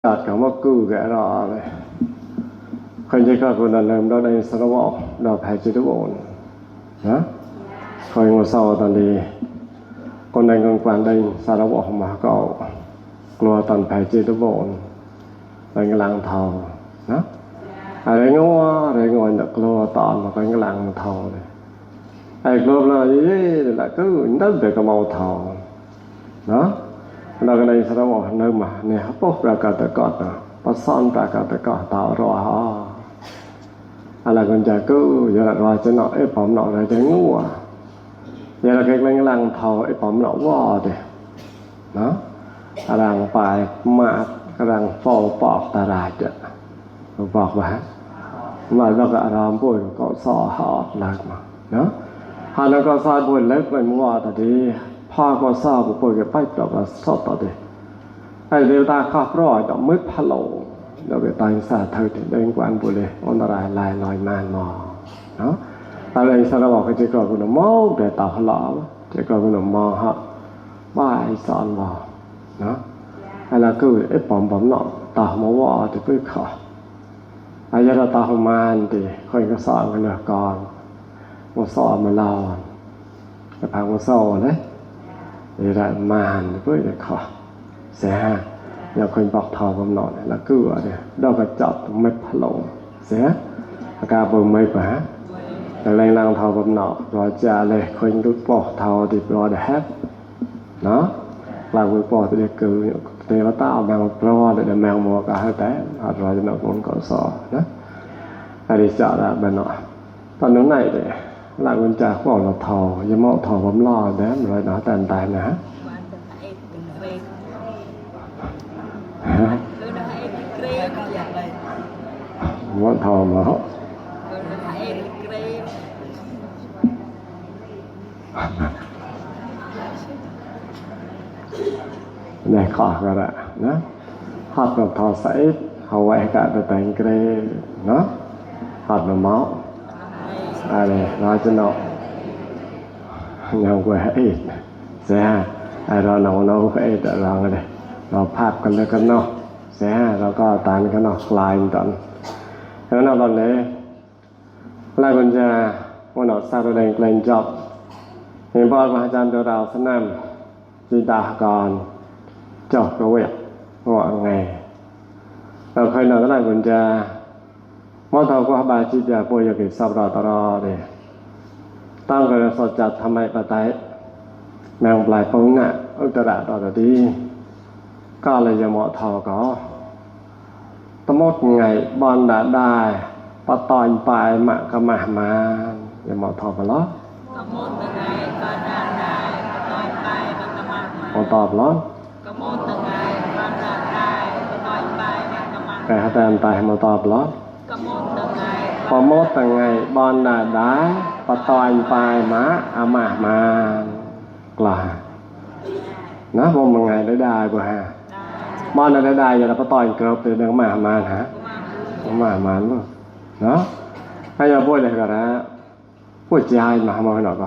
đạt cả một cú cái đó này khơi chơi các con làm đó đây sao đó đó phải chơi đó ổn hả khơi ngồi sau tận đi con này con quan đây sao đó mà cậu lùa tận phải chơi đó ổn đây cái làng thầu đó đây ngồi được lùa tận mà cái làng thầu này ai lùa là gì là cứ đất về cái màu thầu đóเราก็เลยสระบอกเนิ่มมาเนี่ยพวกประกาศกอดนะพอซ่อนประกาศกอดต่อรออะไรกันจะกู้อย่ารอจะเนาะไอ้ปอมเนาะอะไรจะงัวอย่าเราเก็บลังเทาไอ้ปอมเนาะว่าเด้เนาะอะไรปลายมากกำลังฟอปอกตาลายจะบอกว่ามาเราก็อารามป่วยก็ซ้อหอดหลักมาเนาะหาแล้วก็ซ้อป่วยเล็กเป็นว่าแต่ดีพ่อก็ทราบป่วยก็ไปต่อก็สอบต่อดิไอ้เดวตาขับรอดดอกมึกพะโลเราไปตายสาเธอถึงเดินกวนบุเลยอันตรายลายลอยมานมอเนาะอะไรสารบอกก็จะก่อคุณมอแต่ต่อหล่อจะก่อคุณมอฮะว่าไอ้สอนมอเนาะอะไรคือไอ้ปอมเนาะต่อมาว่าจะพึ่งขอไอ้ยาเราต่อมานดิค่อยก็สอนกันเนาะก่อนมาสอนมาเล่าจะพังมาสอนเลยนี่ละมานเพื่อจะขอเสียอย่าคนบอกทองกำหนดแล้วก็เนี่ยดอกกระจอกไม่พะโลเสียอาการเบิ่มไม่ป่ะแต่แรงนางทองกำหนดรอจะเลยคนรู้ปอกทองติดรอเดือดเนาะหลังมือปอกจะคือเทวตาเอาแมวปลอเดี๋ยวแมวมัวก็ให้แต่อาจรอจะนอนก่อนสอนะอะไรจะได้บ้างเนาะตอนนั้นไหนเลยหลังมันจะขวางเราทอยังมองทอผมรอเด้อเลยเนาะแต่ตายนะว่าทอมาเนี่ยขอก็ได้นะหัดกับทอใส่เอาไว้กับแต่งเกรเนาะหัดกับเมาส์อะไรเราจะเนาะยังกว่าไอ้เสียไอ้เราเนาะไอ้แต่เราเลยเราภาพกันเลยกันเนาะเสียเราก็ตามกันเนาะลายตอนแล้วเราตอนนี้ลายมันจะวันเราสร้างแรงเกรงจอบเห็นพ่ออาจารย์เราสนามจิตากรจบกระเวกว่าไงเราเคยนอนแล้วมันจะมอทอกว่าบาจิตจะป่วยอยู่กับสับรอตรอเลยตั้งกระสอบจัดทำไมปะไตแมงปลายปงอ่ะอุตระต่อแต่ดีก็เลยจะมอทอก็ตมดไงบอลได้ปะตอนปลายมะกะมาจะมอทอกันล้อตมดไงบอลได้ปะตอนปลายมะกะมาตอบล้อตมดไงบอลได้ปะตอนปลายมะกะมาแต่ถ้าแต่ตายมาตอบล้อพอมดตั้งไงบอลได้ปะตอยปลายมะอามามากล่านะผมมันไงได้กว่าฮะบอลได้อย่าปะตอยเกลบเดินมาฮะมาเนาะให้ยาป่วยเลยก็ได้ป่วยใจมาหน่อย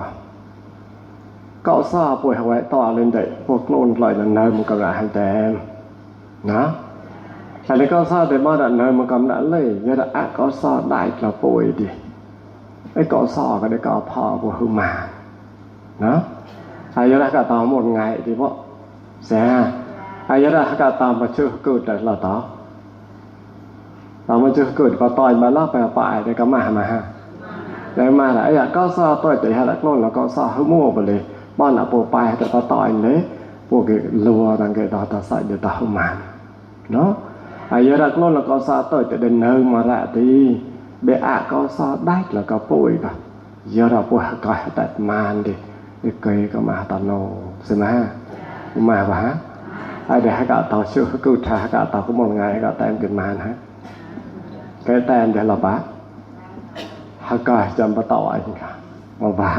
ก็ซาป่วยเอาไว้ต่อเล่นได้พวกโคลนปล่อยนั่นเลยมันก็ได้ให้แต่นะอันนี้ก็ซาแต่มาดันเลยมันกำลังเลยยาละก็ซาได้เราป่วยดิไอ้ก็ซาก็ได้ก็พอพวกขึ้นมานะอายละก็ตามหมดไงดิเพราะเสียอายละก็ตามมาชื่อเกิดแต่ละต่อตามมาชื่อเกิดก็ต่อยมาล่าไปไปได้ก็มาฮะได้มาละไอ้ก็ซาต่อยแต่ฮะละโคลนแล้วก็ซาหัวมั่วไปเลยบ้านอ่ะปูไปแต่ก็ต่อยเลยพวกลัวตั้งแต่ต่อใส่เดี๋ยวต่อขึ้นมาเนาะอายรักโลนแล้วก็ซาต่อยแต่เดินเนินมาละทีเบะก็ซาได้แล้วก็ป่วยก็เยอะเราป่วยก็ตัดมันดิเกยก็มาตอนโนใช่ไหมมาปะฮะไอเดี๋ยวให้ก็ต่อชื่อกูชาก็ต่อก็มองไงก็แต้มเกินมาฮะแกแต้มเดี๋ยวเราปะฮักก็จำปะต่อไอ้ค่ะมาปะ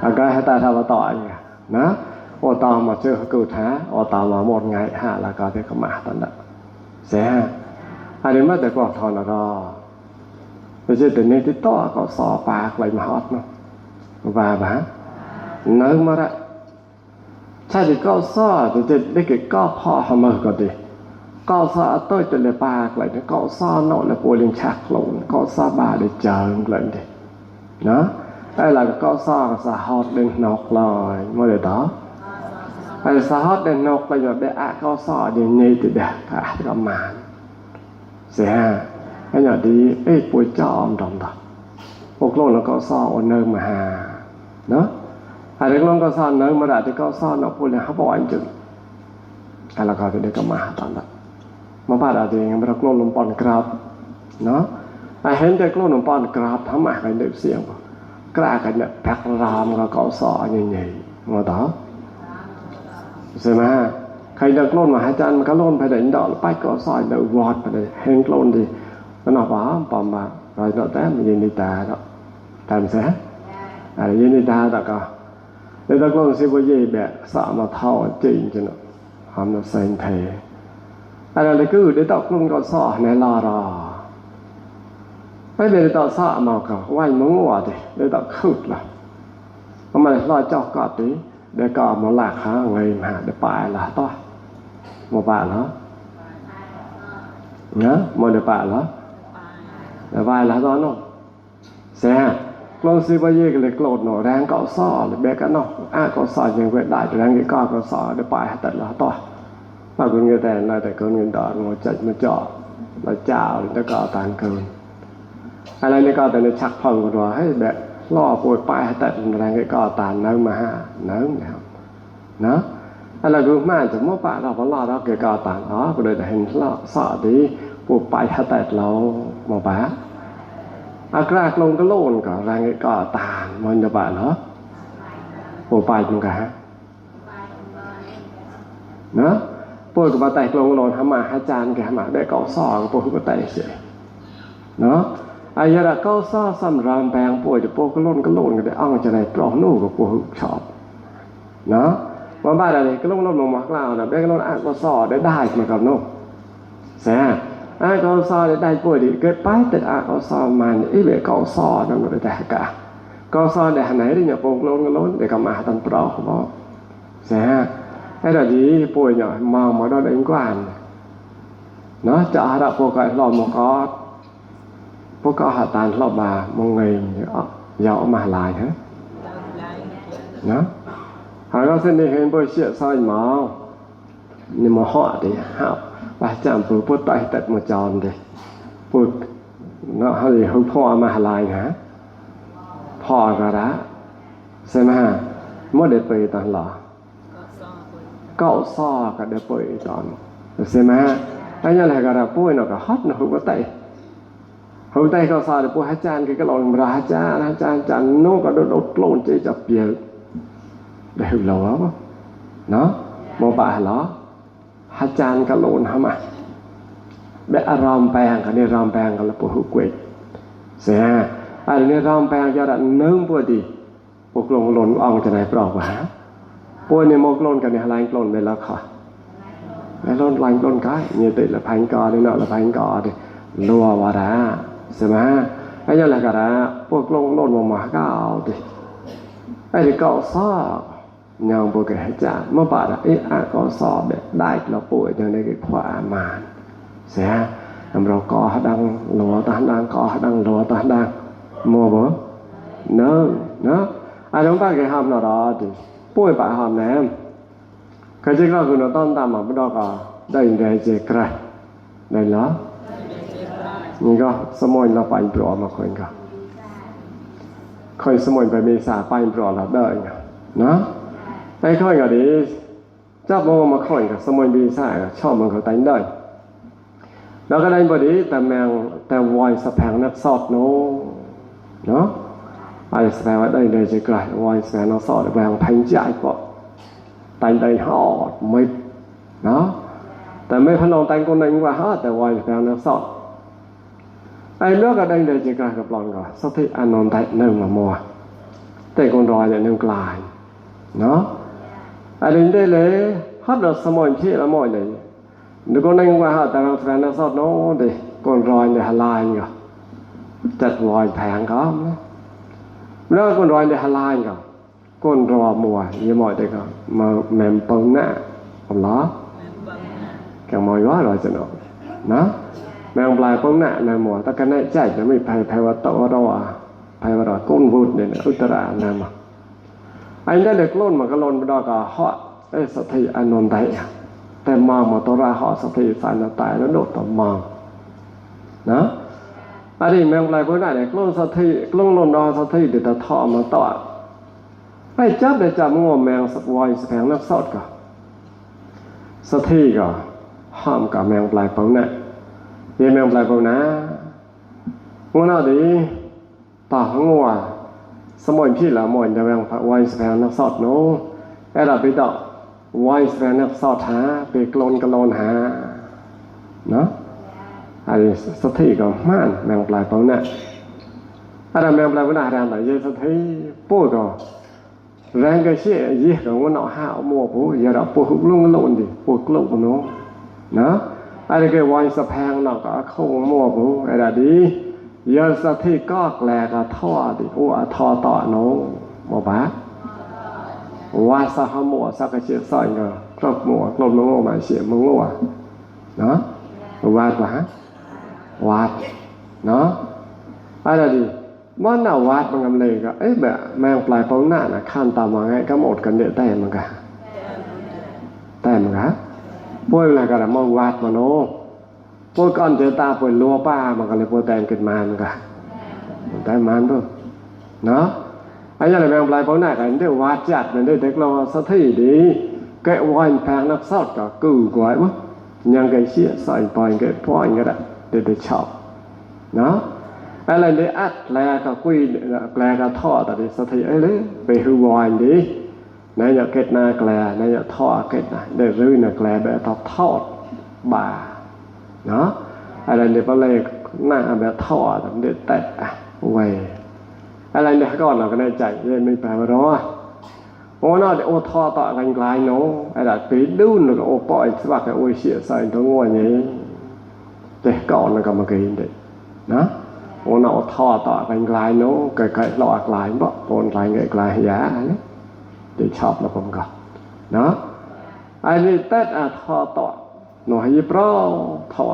ฮักก็ให้ตาทำปะต่อไอ้ค่ะนะโอตอมาชื่อกูชาโอตอมาหมดไงฮะแล้วก็เดี๋ยวก็มาตอนนั้นเสียอันนี้มาแต่กว่าทอนแล้วก็ไปเจอแต่นี้ที่ต่อก็สอปากไหลมาฮอตเนาะว่าบ้าเนื้อมาละใช่ที่ก็ซ้อแต่ได้เกิดก็พอหามือก็ดี có sao tôi cho le ba lại nó có sao nó là bùa liên chạc lộn có sao ba để chờ lên đi đó đây là có sao xã hót lên nọc rồi mới được đó hay xã hót lên nọc bây giờ để có sao như như thì đẹp cả cái màn sẽ cái nhỏ đi bùi cho ông đồng đó một lộn nó có sao ở nơi mà hà đó hay là lộn có sao nơi mà đã thì có sao nó bùi là hấp bỏ anh chừng hay là có thể để cái mà toàn đóมาบาดอาจจะยังไม่รักโลนลมปอนกราบเนาะไอ้เห็นแต่โลนลมปอนกราบทำมากันเดือดเสียงกล้ากันเนี่ยแพ็กรามก็เกาะสอใหญ่ๆมาต่อใช่ไหมใครเด็กโลนมาอาจารย์มันก็โลนไปเดินดอกไปเกาะสอเดือดวอดไปเลยเห็นโลนดีมันออกมาปอมมาเราเนาะแต่มันยินดีตาเนาะทำเสียอะไรยินดีตาแต่ก็แล้วตะโลนสิบวันยี่แบบสามาเท่าจริงจังเนาะทำเราเซ็งเทอะไรเลยคือได้ตอกลงก็ซ้อในลารอไม่ได้ตอกซ้อมาก็ไหวมึงว่าดิได้ตอกขุดล่ะเพราะมันรอจอกกอดดิได้ก็มาหลากหาเงินหาได้ปลายล่ะต่อบ่ปลายเหรอนะบ่ได้ปลายเหรอได้ปลายล่ะต่อเนาะแซ่ลงสิบ่เยก็เลยโกรธเนาะแรงก็ซ้อเลยแบกกันเนาะก็ซ้อยังเว้ได้แรงก็ซ้อได้ปลายตัดล่ะต่อมาคนเงินแต่น่าแต่คนเงินดอกมาจัดมาเจาะมาเจ้าแล้วก็ตานเกินอะไรนี่ก็แต่ในชักพองกันว่าให้แบบล่อปวดปลายแต่แรงก็ตานน้ำมาน้ำนะครับนะอะไรก็มาจากเมื่อป่าเราพอล่อเราเกิดก็ตานอ๋อก็เลยเห็นล่อสอดีปวดปลายแต่เราหมอป่าอากาศลงก็โล่นก็แรงก็ตานมันจะป่าเหรอปวดปลายมันก็ฮะนะปวดกับมาไต่ลงลงทำมาอาจารย์แกมาได้เกาซ้อกับปวดกับไต่เสียเนาะอายะเกาซ้อซ้ำรามแปลงปวดจะปวดก็โล่นก็ได้อ้องจะได้ปลอกนู่กับปวดชอบเนาะว่าบ้านอะไรก็โล่นลงมาข้างล่างนะแบกโล่นก็ซ้อได้มากับนู่แซ่ก็ซ้อได้ปวดดิเกิดไปแต่ก็ซ้อมันอีเบเกาซ้อนั่นก็ได้กะก็ซ้อได้ไหนได้เนี่ยปวดโล่นได้กับมาตันปลอกบ่แซ่ไอ้ดอกนี้ป่วยnhỏ màu mà đó đánh quan nó chả đã bộ cái lò một có hạ tàn lò bà một ngày dạo mà lại hết nó họ có xin đi hình bôi xịa soi màu nhưng mà họ thì họ bà chẳng vừa bút tay tật một tròn thì bút nó hơi gì không phò mà lại hả phò cả đó xem ha mới để tùy tàn lòเกาซ้อก็ได้ป่วยตอนใช่ไหมไอ้ยังไงก็ได้ป่วยเนาะก็ฮอตเนาะหัวไตก็ซ้อได้ป่วยอาจารย์ก็ลองราอาจารย์จันโน่ก็โดดโกลนใจจับเปียได้หรอเนาะบ่ป่าเหรออาจารย์ก็โลนหามาแบบอารมณ์แปลงก็ได้รำแปลงก็ละป่วยกวยใช่ฮะอันนี้รำแปลงจะได้นึ่งป่วยดีพวกลงหล่นอ่องจะได้ปลอกว่าป่วยเนี่ยมกลนกันเนี่ยลายกลนไปแล้วค่ะแล้วลนลายกลนก็เนี่ยติดละพันกอนี่เนาะละพันกอดิรัวว่าดาใช่มั้ยไอ้ยังไงก็ได้พวกลงลนมาก็เอาดิไอ้ที่เกาซ้อยังบ่ก็ให้จ้าเมื่อบาดก็ซ้อแบบได้เราป่วยจังได๋ก็ขวามานเสียนำเราก็ดังรัวตาดังก็ดังรัวตาดังมัวบ่เนาะไอ้ต้องป้าแกทำเนาะดิป่วยปะหอมแหนมใครจะกล้าคุณต้นตามมาบ่ดอกก็ได้ได้เจกระได้เหรอนี่ก็สมอยเราไปปลอมาคนก็ค่อยสมอยไปเมษาไปปลอเราได้เนาะไอ้ค่อยก็ดีจับมาค่อยก็สมอยเมษาชอบมันเขาตันได้แล้วก็ได้บ่ดีแต่วอยสะแพงนักสอดเนาะไอ้แสดงว่าได้เลยจะกลายว่าแสดงเราสอนแบบพันใจก็ตันได้หอดไม่เนาะแต่ไม่พนองตันคนนั้นว่าฮะแต่ว่าแสดงเราสอนไอ้เรื่องก็ได้เลยจะกลายกับหลอนก็สักทีอานนท์ได้หนึ่งมามัวแต่คนรอยเนี่ยหนึ่งกลายเนาะไอ้เรื่องได้เลยฮัดเราสมองเชี่ยละมั่วเลยนึกคนนั้นว่าฮะแต่เราแสดงเราสอนโน้ดิคนรอยเนี่ยหลายก็จัดวอยแผงก็แล้วคนรอยในฮลายก็คนรอมัวยี่หมอยได้ก็มาแมมเปิงหน้าผมล้อ càng mỏi quá rồi cho nó nó mang lại phong nạ là mùa ta cái này chạy nó mới phải vào tàu đâu phải vào đó côn vụt để nó ra nè mà anh đã được lôn mà cái lôn đó cả họ ấy sẽ thấy anh nôn đấyแต่มองมาตัวราhọสักทีสารตายแล้วโดดต่อมองนะอันนี้แมงลายพวกนั้นเนี่ยกล้องสักทีกล้องลนดอสักทีเดี๋ยวจะท่อมาต่อไอ้จับเดี๋ยวจับงัวแมงสักวัยสักแผงนักสอดก็สักทีก็ห้ามกับแมงลายพวกนั้นเยี่ยแมงลายพวกนั้นงัวน่าดีต่องัวสมัยพี่ละมวยจะแมงวัยสักแผงนักสอดโน้ไอ้เราไปต่อวัยแสนสอดหาไปกลนกลนหาเนาะอันนี้สถิก็ม่านแมงปลายเปล่าเนี่ยอันนั้นแมงปลายก็น่าแรงแต่ยังสถิปูก็แรงก็เชี่ยยี่ก็ว่าหนอห้ามัวปูอย่าเราปูลุ่งกลนดิปูกลุ่มปูเนาะอันนี้ก็วัยสะแพงหนอก็เข้ามัวปูไอ้ดาดีอย่าสถิก็แกลก็ท่อดิโอ้ท่อต่อโน้บ่บ้าว่าสะหมัวสักเชียซอยก็ครอบมัวกลมลงมาเสียมึงรู้อ่ะเนาะวาดว่าวาดเนาะอะไรดิว่าหน้าวาดมันกำเลยก็เอ๊ะแบบแมงปลายเป้าหน้าน่ะขั้นตามมาไงก็หมดกันเดือดแต่มันก็แต่มันก็ป่วยอะไรก็ได้มาวาดมาโน่ป่วยก่อนเจอตาป่วยลัวป้ามันก็เลยป่วยแต่งขึ้นมามันก็แต่มันด้วยเนาะไอ้ยังไงแมงปลายเป้าหน้ากันได้วาดจัดมันได้เด็กเราสักทีดีแกวันแพงนักสอดก็กูกว่ามั้งยังไงเชี่ยใส่ปล่อยแกปล่อยก็ได้เด็กชอบเนาะอะไรเลยอัดแกลก็คุยแกลก็ท่อแต่ดิสักทีไอ้เลยไปหือวันดีนายอยากเก็ดนาแกลนายอยากท่อเก็ดนะเดี๋ยวรื้อนาแกลแบบทอดบ่าเนาะอะไรเลยไปเลยหน้าแบบท่อแต่เด็ดแตะไว้อะไรเนี่ยก่อนเราก็ได้ใจเล่นไม่แปลว่าร้อโอ้น่าจะโอ้ท่อต่อกันกลายเนาะไอ้ดัดปีดุนแล้วก็โอ้ปล่อยสวัสดิ์โอ้เสียใส่ทั้งงัวนี้แต่ก่อนเราก็มากินเด็กนะโอ้น่าท่อต่อกันกลายเนาะไกลๆหลอกกลายบ่โอนกลายไกลๆยาเนี่ยเด็กชอบแล้วผมก็เนาะไอ้นี่เต้ท่อต่อหน่อยยิบร้อท่อ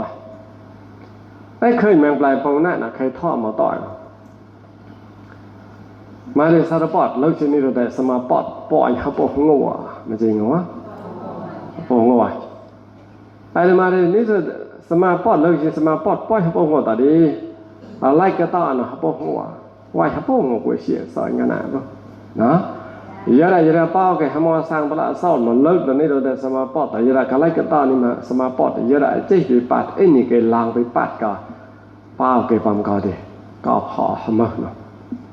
ไอ้เคยแมงปลายพงนั่นนะเคยท่อมาต่อยมาในสารพัดเลิกชนิดแต่สมาปัดปล่อยเขาปกงัวมันจริงเหรอปกงัวไอ้มาในนี้จะสมาปัดเลิกชนิดสมาปัดปล่อยเขาปกงัวแต่ดีอะไรก็ต้านเขาปกงัวไว้เขาปกงัวกูเสียสอนกันนะนะยังไงยังไงเป้าแกทำมาสร้างตลาดซ่อนมันเลิกตอนนี้เราแต่สมาปัดแต่ยังไงอะไรก็ต้านนี่มาสมาปัดยังไงเจ๊ไปปัดไอ้นี่แกลางไปปัดก็เป้าแกปั๊มก็ดีก็พอทำมั้ง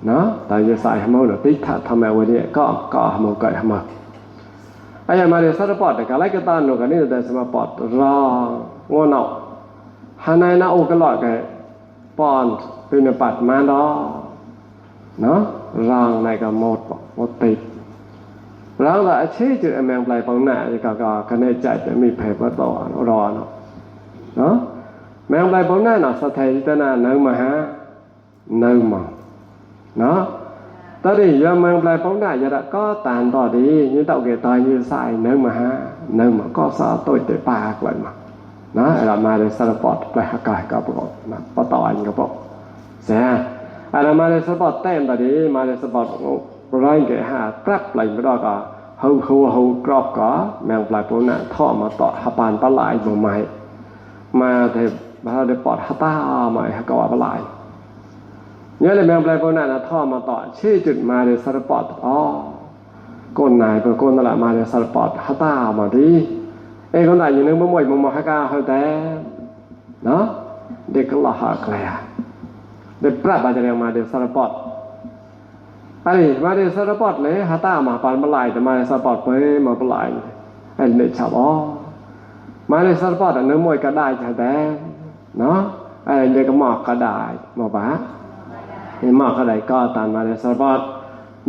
เนาะแต่จะใส่หม้อหรือติ๊กถ้าทำแบบนี้ก็หม้อไก่หม้อไอ้ยังมาเดี๋ยวสารพัดแต่การไล่กระตันหนูกันนี่แต่สมาปัดรองอเนาะฮานายน่าโอกระหลอดแกปอนเป็นปัดมาดอเนาะรางในกับหมดติดแล้วละเชื่อจุดแมงปลายปังหน้าก็คะแนนใจจะมีแผลประต่อรอเนาะแมงปลายปังหน้าเนาะสะเทียนตนาเนื้อมาฮะเนื้อมาเนาะตอนนี้ยังแมงปลายปังหน้าจะก็ตานต่อดีnhư tạo cái tài như sai nếu mà ha nếu mà có sao tôi tới ba vậy mà nó là mà để support lại cái các bộ mà bắt đầu anh các bộ sẽ là mà để support tem tại đi mà để support rồi cái ha trap lại cái đó cả hầu crop cóแมงปลายปังหน้าท่อมาต่อหาปานปลาไหลบ่ใหม่มาแต่มาได้ปอดหาตาใหม่ก็ว่าปลาไหลเนี่ยเลยแมงปลายปังหน้าท่อมาต่อชื่อจุดมาได้สปอร์ตก้นนายเป็นก้นนั่นแหละมาได้สปอร์ตหาตามาดีไอ้คนไหนอยู่นึงบ่หมดบ่ให้กาเฮาแต่เนาะเด็กก็ละหาแกลเด็กปราบจะเรียกมาได้สปอร์ตไอ้มาได้สปอร์ตเลยหาตามาปานปลาไหลแต่มาได้สปอร์ตไปมาปลาไหลไอ้เด็กชาวมาได้สปอร์ตเนื้อมวยก็ได้แต่เนาะไอ้เด็กก็หมอกก็ได้หมอบ้านี่มากก็ได้ก็ตามมาในสปอร์ต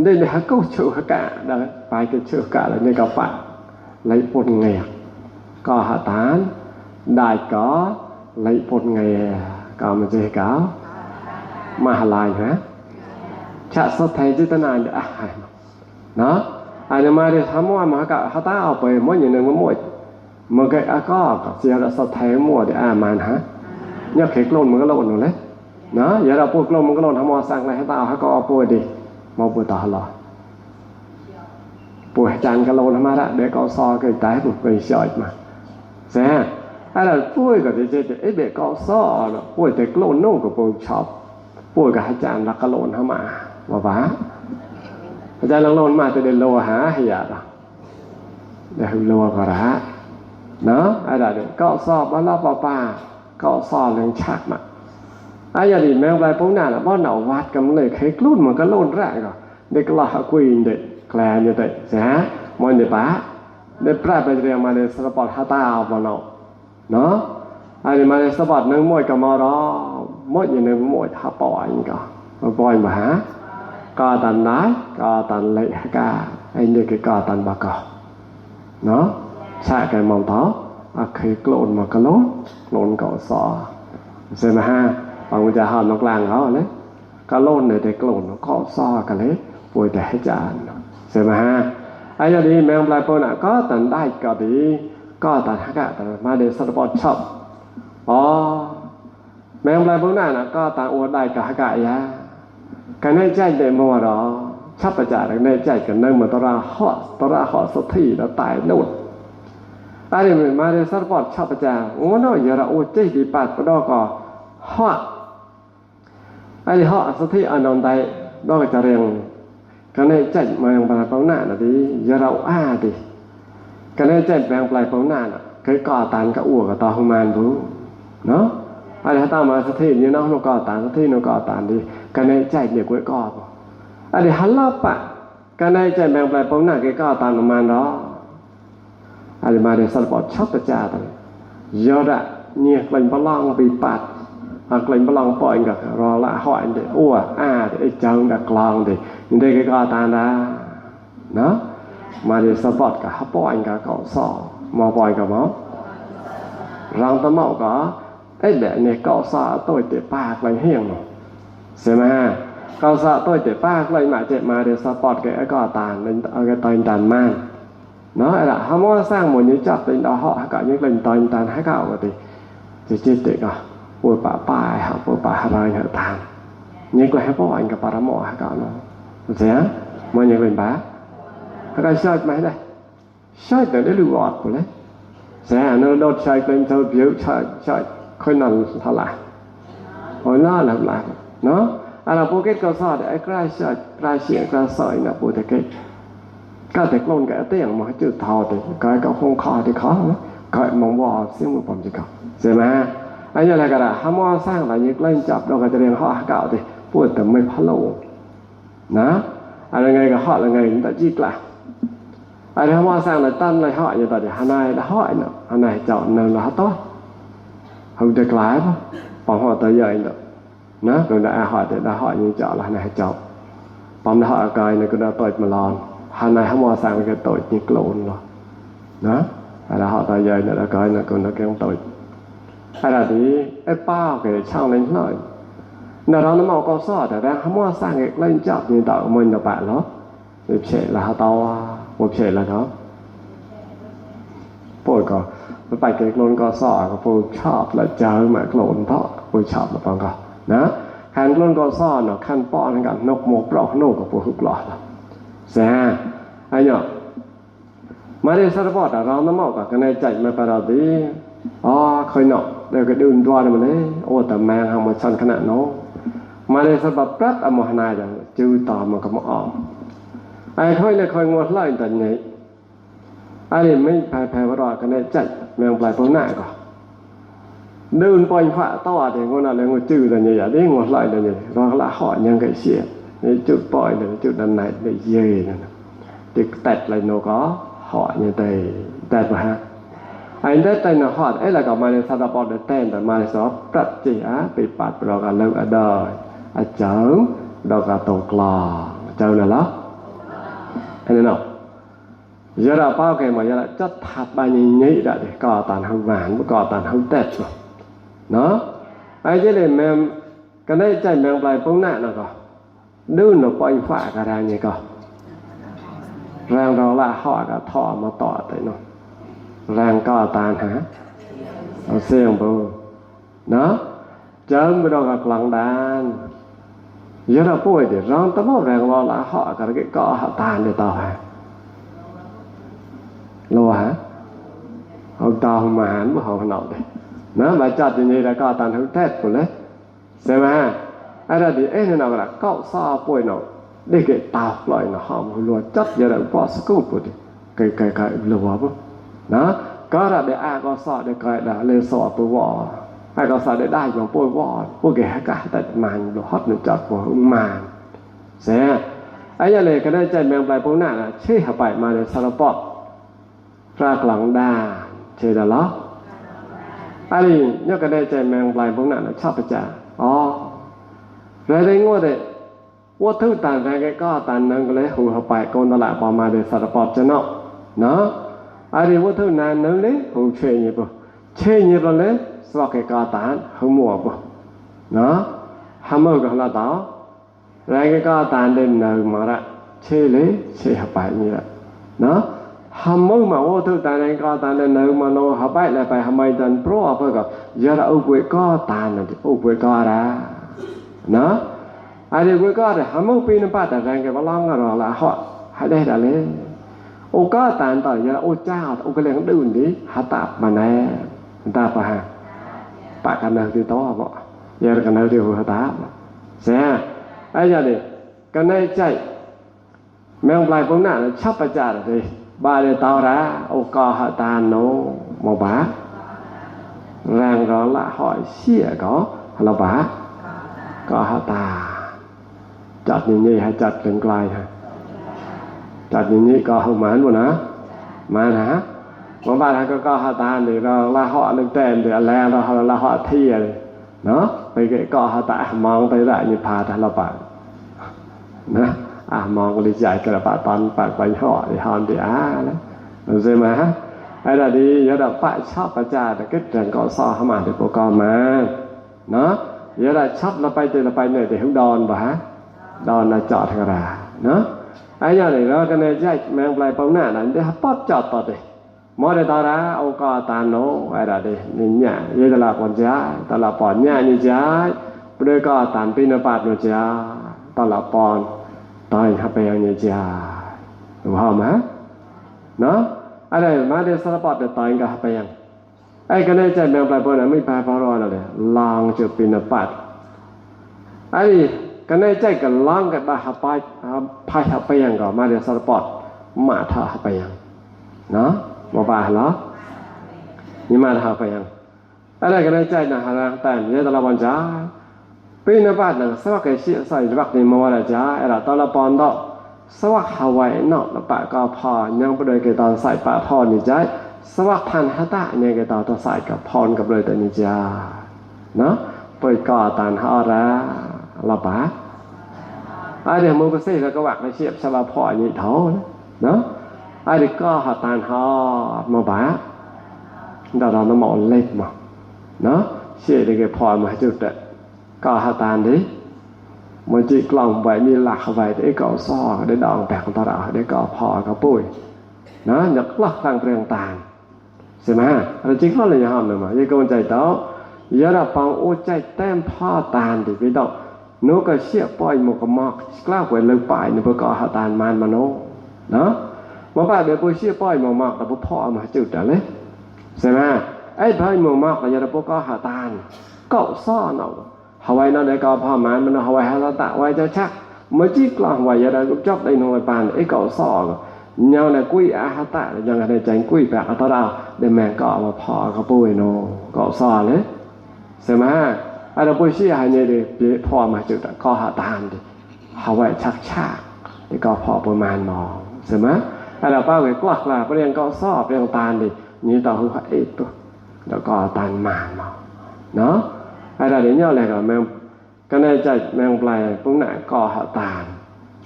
ได้เนี่ยก็เชื่อกะได้ไปก็เชื่อกะแล้วนี่ก็ปัดlấy một ngày có hạ tán đại có lấy một ngày có một gì có mà lại hả chả sao thấy chứ tên này đó ai mà đi thăm mà cả hạ tá ở về mỗi người mỗi mà cái có giờ là sao thấy mua để màn hả nhớ cái lôn mà cái lôn rồi đấy đó giờ là buộc lôn mà cái lôn thằng mò sang nàyให้taoให้có buổi đi mau buổi tao là buổi chán cái lôn mà đã để có so cái trái buổi cái sợi mà sẽ hay là buổi cái ấy để có so là buổi cái lôn nông của buổi shop buổi cái chán là cái lôn hả mà vả chán là lôn mà từ đến lô hả hay à để lô cái đó nó ai là có so bao lâu bao ba có so lên chắc mà ai giờ thì mang về phố nào là bao nào vắt cầm lấy cái lún mà cái lôn ra rồi để cái lọ quỳ để kề như vậy sẽ mọi người bá để pra bây giờ mà để support hạt tao vào nó ai mà để support nâng môi cầm mò đó mỗi như nâng môi hạt bò anh cả bò mà hả co tàn đá co tàn lệ cả anh như cái co tàn bạc cỏ nó xạ cái mỏng thó cái lộn mà cái lộn cỏ sọ xem mà ha bằng giờ hòn nó làng đó đấy cái lộn này để lộn nó cỏ sọ cái đấy vui để chán xem mà ha ai giờ đi mang lại bao nào có tận đại cả đi có tận cả tận mà để support shop mang lại bao nào có tận uốn đại cả ya cái này chạy để mua đó sắp phải trả cái này chạy cái nơi mà tao ra họ số thị nó tải nốt ai để mình mà để support sắp phải trả ngón nó giờ là ô chơi đi bạt cái đó có họ ai thì họ số thị ở nông đại đó là trả riêng cái này chạy mà bằng bao nà là đi giờ là đi cái này chạy bằng bao nà cái cỏ tàn cái ủa cái to không man thú nó ai để tao mà số thị như nó cỏ tàn số thị nó cỏ tàn đi cái này chạy để cuối cỏ ai để hắn lấp cái này chạy bằng bao nà cái cỏ tàn nó man đó ai mà để support shop phải trả rồi giờ đã nhiệt lạnh bao long bị bạt hoặc lạnh bao long poi cả rồi lại hỏi để ủa để chồng đặt lòng thì nhưng đây cái cỏ tàn ra nó mà để support cả hấp poi cả cỏ sọ mò poi cả máu răng tao mạo có ấy để này cỏ sọ tôi để ba lạnh hiền rồi xem mà cỏ sọ tôi để ba lạnh mà chạy mà để support cái cỏ tàn lên cái tay tàn man nó là họ muốn sang một những chợ tình đó họ cả những lần toàn tàn hái gạo rồi thì chết tiệt à buổi bà họ buổi bà hà họ tàn những cái hái bỏ anh cả bà mỏ hái gạo nó sẽ mà những lần bá cái sợi máy đây sợi để lưu gọt của đấy sẽ nó đốt sợi lên thôi biểu sợi khơi nằm thà lại hồi nó làm lại nó là bộ kết cơ sở để cái sợi cái sợi là bộ cáiก็แต่กลนก็เตี้ยงมาจุดทอแต่ก็คงคอที่คอนะก็มองว่าเสียงมันปอมจิกใช่ไหมอันนี้อะไรกันล่ะถ้ามอสร้างอะไรยึกเล่นจับเราก็จะเรียนห่อเก่าดิพูดแต่ไม่พะโลนะอะไรไงก็ห่ออะไรไงแต่จิกล่ะอะไรถ้ามอสร้างอะไรตั้นอะไรห่ออย่างต่อเดี๋ยวฮานายละห่อเนาะฮานายเจาะเนินละโต้เขาจะกลายป่ะปอมห่อตัวใหญ่เนาะนะก็ได้ห่อแต่ได้ห่ออย่างเจาะละฮานายเจาะปอมได้ห่อกายเนี่ยก็ได้ต่อยมาลอนhắn này không sang cái tội như lộn rồi đó là họ tài dày nữa là coi là còn nó kêu tội hay là thì cái bao cái sang lên nói nào đó nó mau có sótแต่đang không sang cái lên chọc như tội mình là bạn đó thì sẽ là họ tao một sẽ là đó bồi có phải cái lộn có sót có bồi chọc là chờ mà lộn đó bồi chọc là còn có đó hàng lộn có sót nó khăn po nó cả nộp một lọ nộp của bồi hụt lọ sẽ ai nhở mà để sao bỏ ra nó mạo cả cái này chạy mà phải đầu tí khơi nọ để cái đường đoa này mà đấy tầm mang hàng một sân khả năng nó mà để sao bật rất ở một này rồi chưa tỏ mà có một ai khơi này khơi ngọt lại tận này ai thì mấy phải vào rồi cái này chạy mang lại phố nại cả đường quanh phạ to thì ngôn là ngồi trừ là như vậy đấy ngọt lại là như rồi là họ nhân cái xỉa để chút bòi để chút đằng này để dê này thì tẹt lại nó có họ như thế tẹt vào ha anh đấy tay nó họ ấy là cả mà để sao đã bỏ được tên rồi mà sẽ rất chỉ bị bắt rồi cả lâu ở đời chớm rồi cả tổ cò chơi là đó anh nào giờ là bao cái mà giờ là chất thật bao nhiêu nhị đã để cò tàn hông vàng cò tàn hông tẹt rồi nó ai chứ để mềm cái này chạy mềm lại phong nạn rồi đưa nó quay phá cả ra như cơ rằng đó là họ đã thọ mà tỏ tới nó แรงก็ตานหาเอาเสียงปูเนาะเจิมไปดอกกลางดานเยอะป่วยเดี๋ยวร้องตะโมแรงรอละเหาะกันก็หาตานเดี๋ยวต่อฮะโลฮะเอาตามาหันมาเอาขนมเลยนะมาจัดอย่างนี้แล้วก็ตานทั้งแท้หมดเลยใช่ไหมไอ้เรื่องเอ๊ะนี่เราก็ก็ซาป่วยเนาะได้เกิดตาลอยเนาะหอมรัวจัดเยอะเลยพอสกุลปุ๊ดไกลๆรัวปุ๊บนะก็เราได้อาก็ซาได้ไกลได้เลยสอบปุ๊บว่าไอ้ก็ซาได้อย่างป่วยวอดพวกแกก็แต่มันดูฮอตหนึ่งจัดหัวมันเสียไอ้ยังเลยก็ได้ใจแมงปลายพวกนั้นนะเชื่อไปมาในสารพัดพระกลางด้าเชื่อได้หรอไอ้นี่เนี่ยก็ได้ใจแมงปลายพวกนั้นชอบประจาอ๋อเลยได้งวดเลยว่าทุกต่างใจก็ต่างนึงก็เลยหูเข้าไปโกนตลาดพอมาในสารพัดจะเนาะเนาะไอ้นี่ว่าทุกนานนึงเลยหูเชื่อเนี่ยปุ๊เชื่อเนี่ยปุ๊เลยสวัสดิ์ก็ต่างหูมัวปุ๊เนาะทำมือกันละต่อแล้วก็ต่างเดินหนึ่งมาละเชื่อเลยเชื่อเข้าไปนี่แหละเนาะทำมือมาว่าทุกต่างใจก็ต่างเดินหนึ่งมาโน่เข้าไปแล้วไปทำไมดันโปรเพื่อก็เยอะอุปก็ต่างนั่นอุปก็อะไรนะไอ้เด็กก็ได้ทำมือปีนป้าแต่แรงแกว่าร้องก็รอละเหาะให้ได้แต่เลยโอ้ก็ต่างต่อเยอะโอ้เจ้าโอ้ก็เลี้ยงดื่นดิหาตับมาแน่ตาปะฮะปะกันเดินที่โต๊ะบ่เยอะกันเดินที่หัวตาเสียไอ้เจ้าดิกันในใจแมงปลายพวกนั้นชอบประจานเลยบาเลยตาระโอ้ก็หาตาโนมบ้าแรงร้อนละหอยเชี่ยก็เราบ้าก็หาตาจัดอย่างนี้ให้จัดเป็นไกลฮะจัดอย่างนี้ก็หมานบ่นะมานะบางบ้านก็หาตาเดี๋ยวเราละเหาะนึงแต่เดี๋ยวแล้วเราละเหาะเที่ยเลยเนาะไปก็หาตามองไปได้นี่พาทะละปากนะมองก็ใจกระปะตอนปากไปเหาะที่ฮอนที่แล้วใช่ไหมไอ้ละดียอดปะชอบประจาแต่ก็จังก็ซ้อเข้ามาที่โปรแกรมมาเนาะยอดชอบเราไปเจอเราไปเนี่ยแต่หุ่นดอนบ่ฮะดอนน่ะจอดทางราเนาะไอ้ยอดนี่เราก็เนี่ยใจแมงปลายปองหน้านั่นเดี๋ยวป๊อปจอดต่อดิมอได้ตาระเอาก็ตาโนไอ้ละดีนี่เนี่ยยอดละปอนจ้าตละปอนเนี่ยนี่จ้าเพื่อก็ตานปีนปาดนี่จ้าตละปอนตายหาไปอย่างนี้จ้ารู้หมั้ยเนาะอะไรมาเดสารพัดแต่ตายก็หาไปอย่างไอ้ก็ได้ใจแมงปลายปองน่ะไม่ไปพอรอเลยลางจะปีนปาดไอ้ก็ได้ใจก็ลางกันหาไปพายหาไปอย่างก็มาเดสารพัดมาท่าหาไปอย่างเนาะบ่บาเหรอนี่มาท่าไปอย่างอะไรก็ได้ใจนะหาแต่เนี่ยตละวันจ้าปีนปาดน่ะสวักไอ้สิใส่บักนี่มาว่าละจ้าไอ้ละตละปอนดอกสวักหาไว้เนาะแล้วปะก็พอยังบ่ได้ก็ตอนใส่ปะพอนี่จ้าสวักทันหาตะเนี่ยก็ตอนใส่กับพรกับเลยแต่นี่จ้าเนาะปยก็ตานหาระละปะไอ้เดี๋ยวมึงไปสิแล้วก็วักไอ้เสียบสบาพอนี่เท่าเนาะไอ้เด็กก็หาตานหามาบะดาวน้ำมันเล็กมาเนาะเสียเด็กพอมาจุดก็หาตานดิมันจีกล่องไว้มีหลักไว้ได้ก็ซ้อได้ดองแปลกตลอดได้ก็พอก็ปุ้ยนะอยากลักทางเปลี่ยนต่างใช่ไหมเราจริงเขาเลยจะห้ามเลยมั้ยยังก็มันใจเต้าอย่าเราฟังโอ้ใจแต้มพ่อตานดิไปดอกโนก็เชี่ยปล่อยหมกมอกกล้าไว้เลยไปในพวกก็หาตานมันมาโนเนาะมาป่าเดี๋ยวพวกเชี่ยปล่อยหมกมอกแต่พวกพ่อมาจุดอะไรใช่ไหมไอ้พ่อหมกมอกก็อย่าเราพวกก็หาตานก็ซ้อเนาะหาไว้นั่นได้ก็พ่อมันมันหาไว้หาตะไว้จะชักเมื่อจี้กลางไว้อย่าได้ลูกจอบได้หน่วยปานไอ้ก็ซ้อnhau là quy hạt tạยังได้ใจกุยแบบอัตราได้แม่ก็มาพอเขาปุ้ยโนก็ซอเลยใช่ไหมไอ้เราปุ้ยชี้ให้เนี่ยดิพอมาจุดก็หาตามดิหาไว้ชักดิก็พอประมาณมองใช่ไหมไอ้เราป้าไว้กลักล่ะเรียนก็ซอบเรียนตาดินี่ต่อคือไอ้ตัวแล้วก็ตานมานมองเนาะไอ้เราเดี๋ยวเนี่ยอะไรก็แม่ก็ในใจแมงปลายพวกนั้นก็หาตาม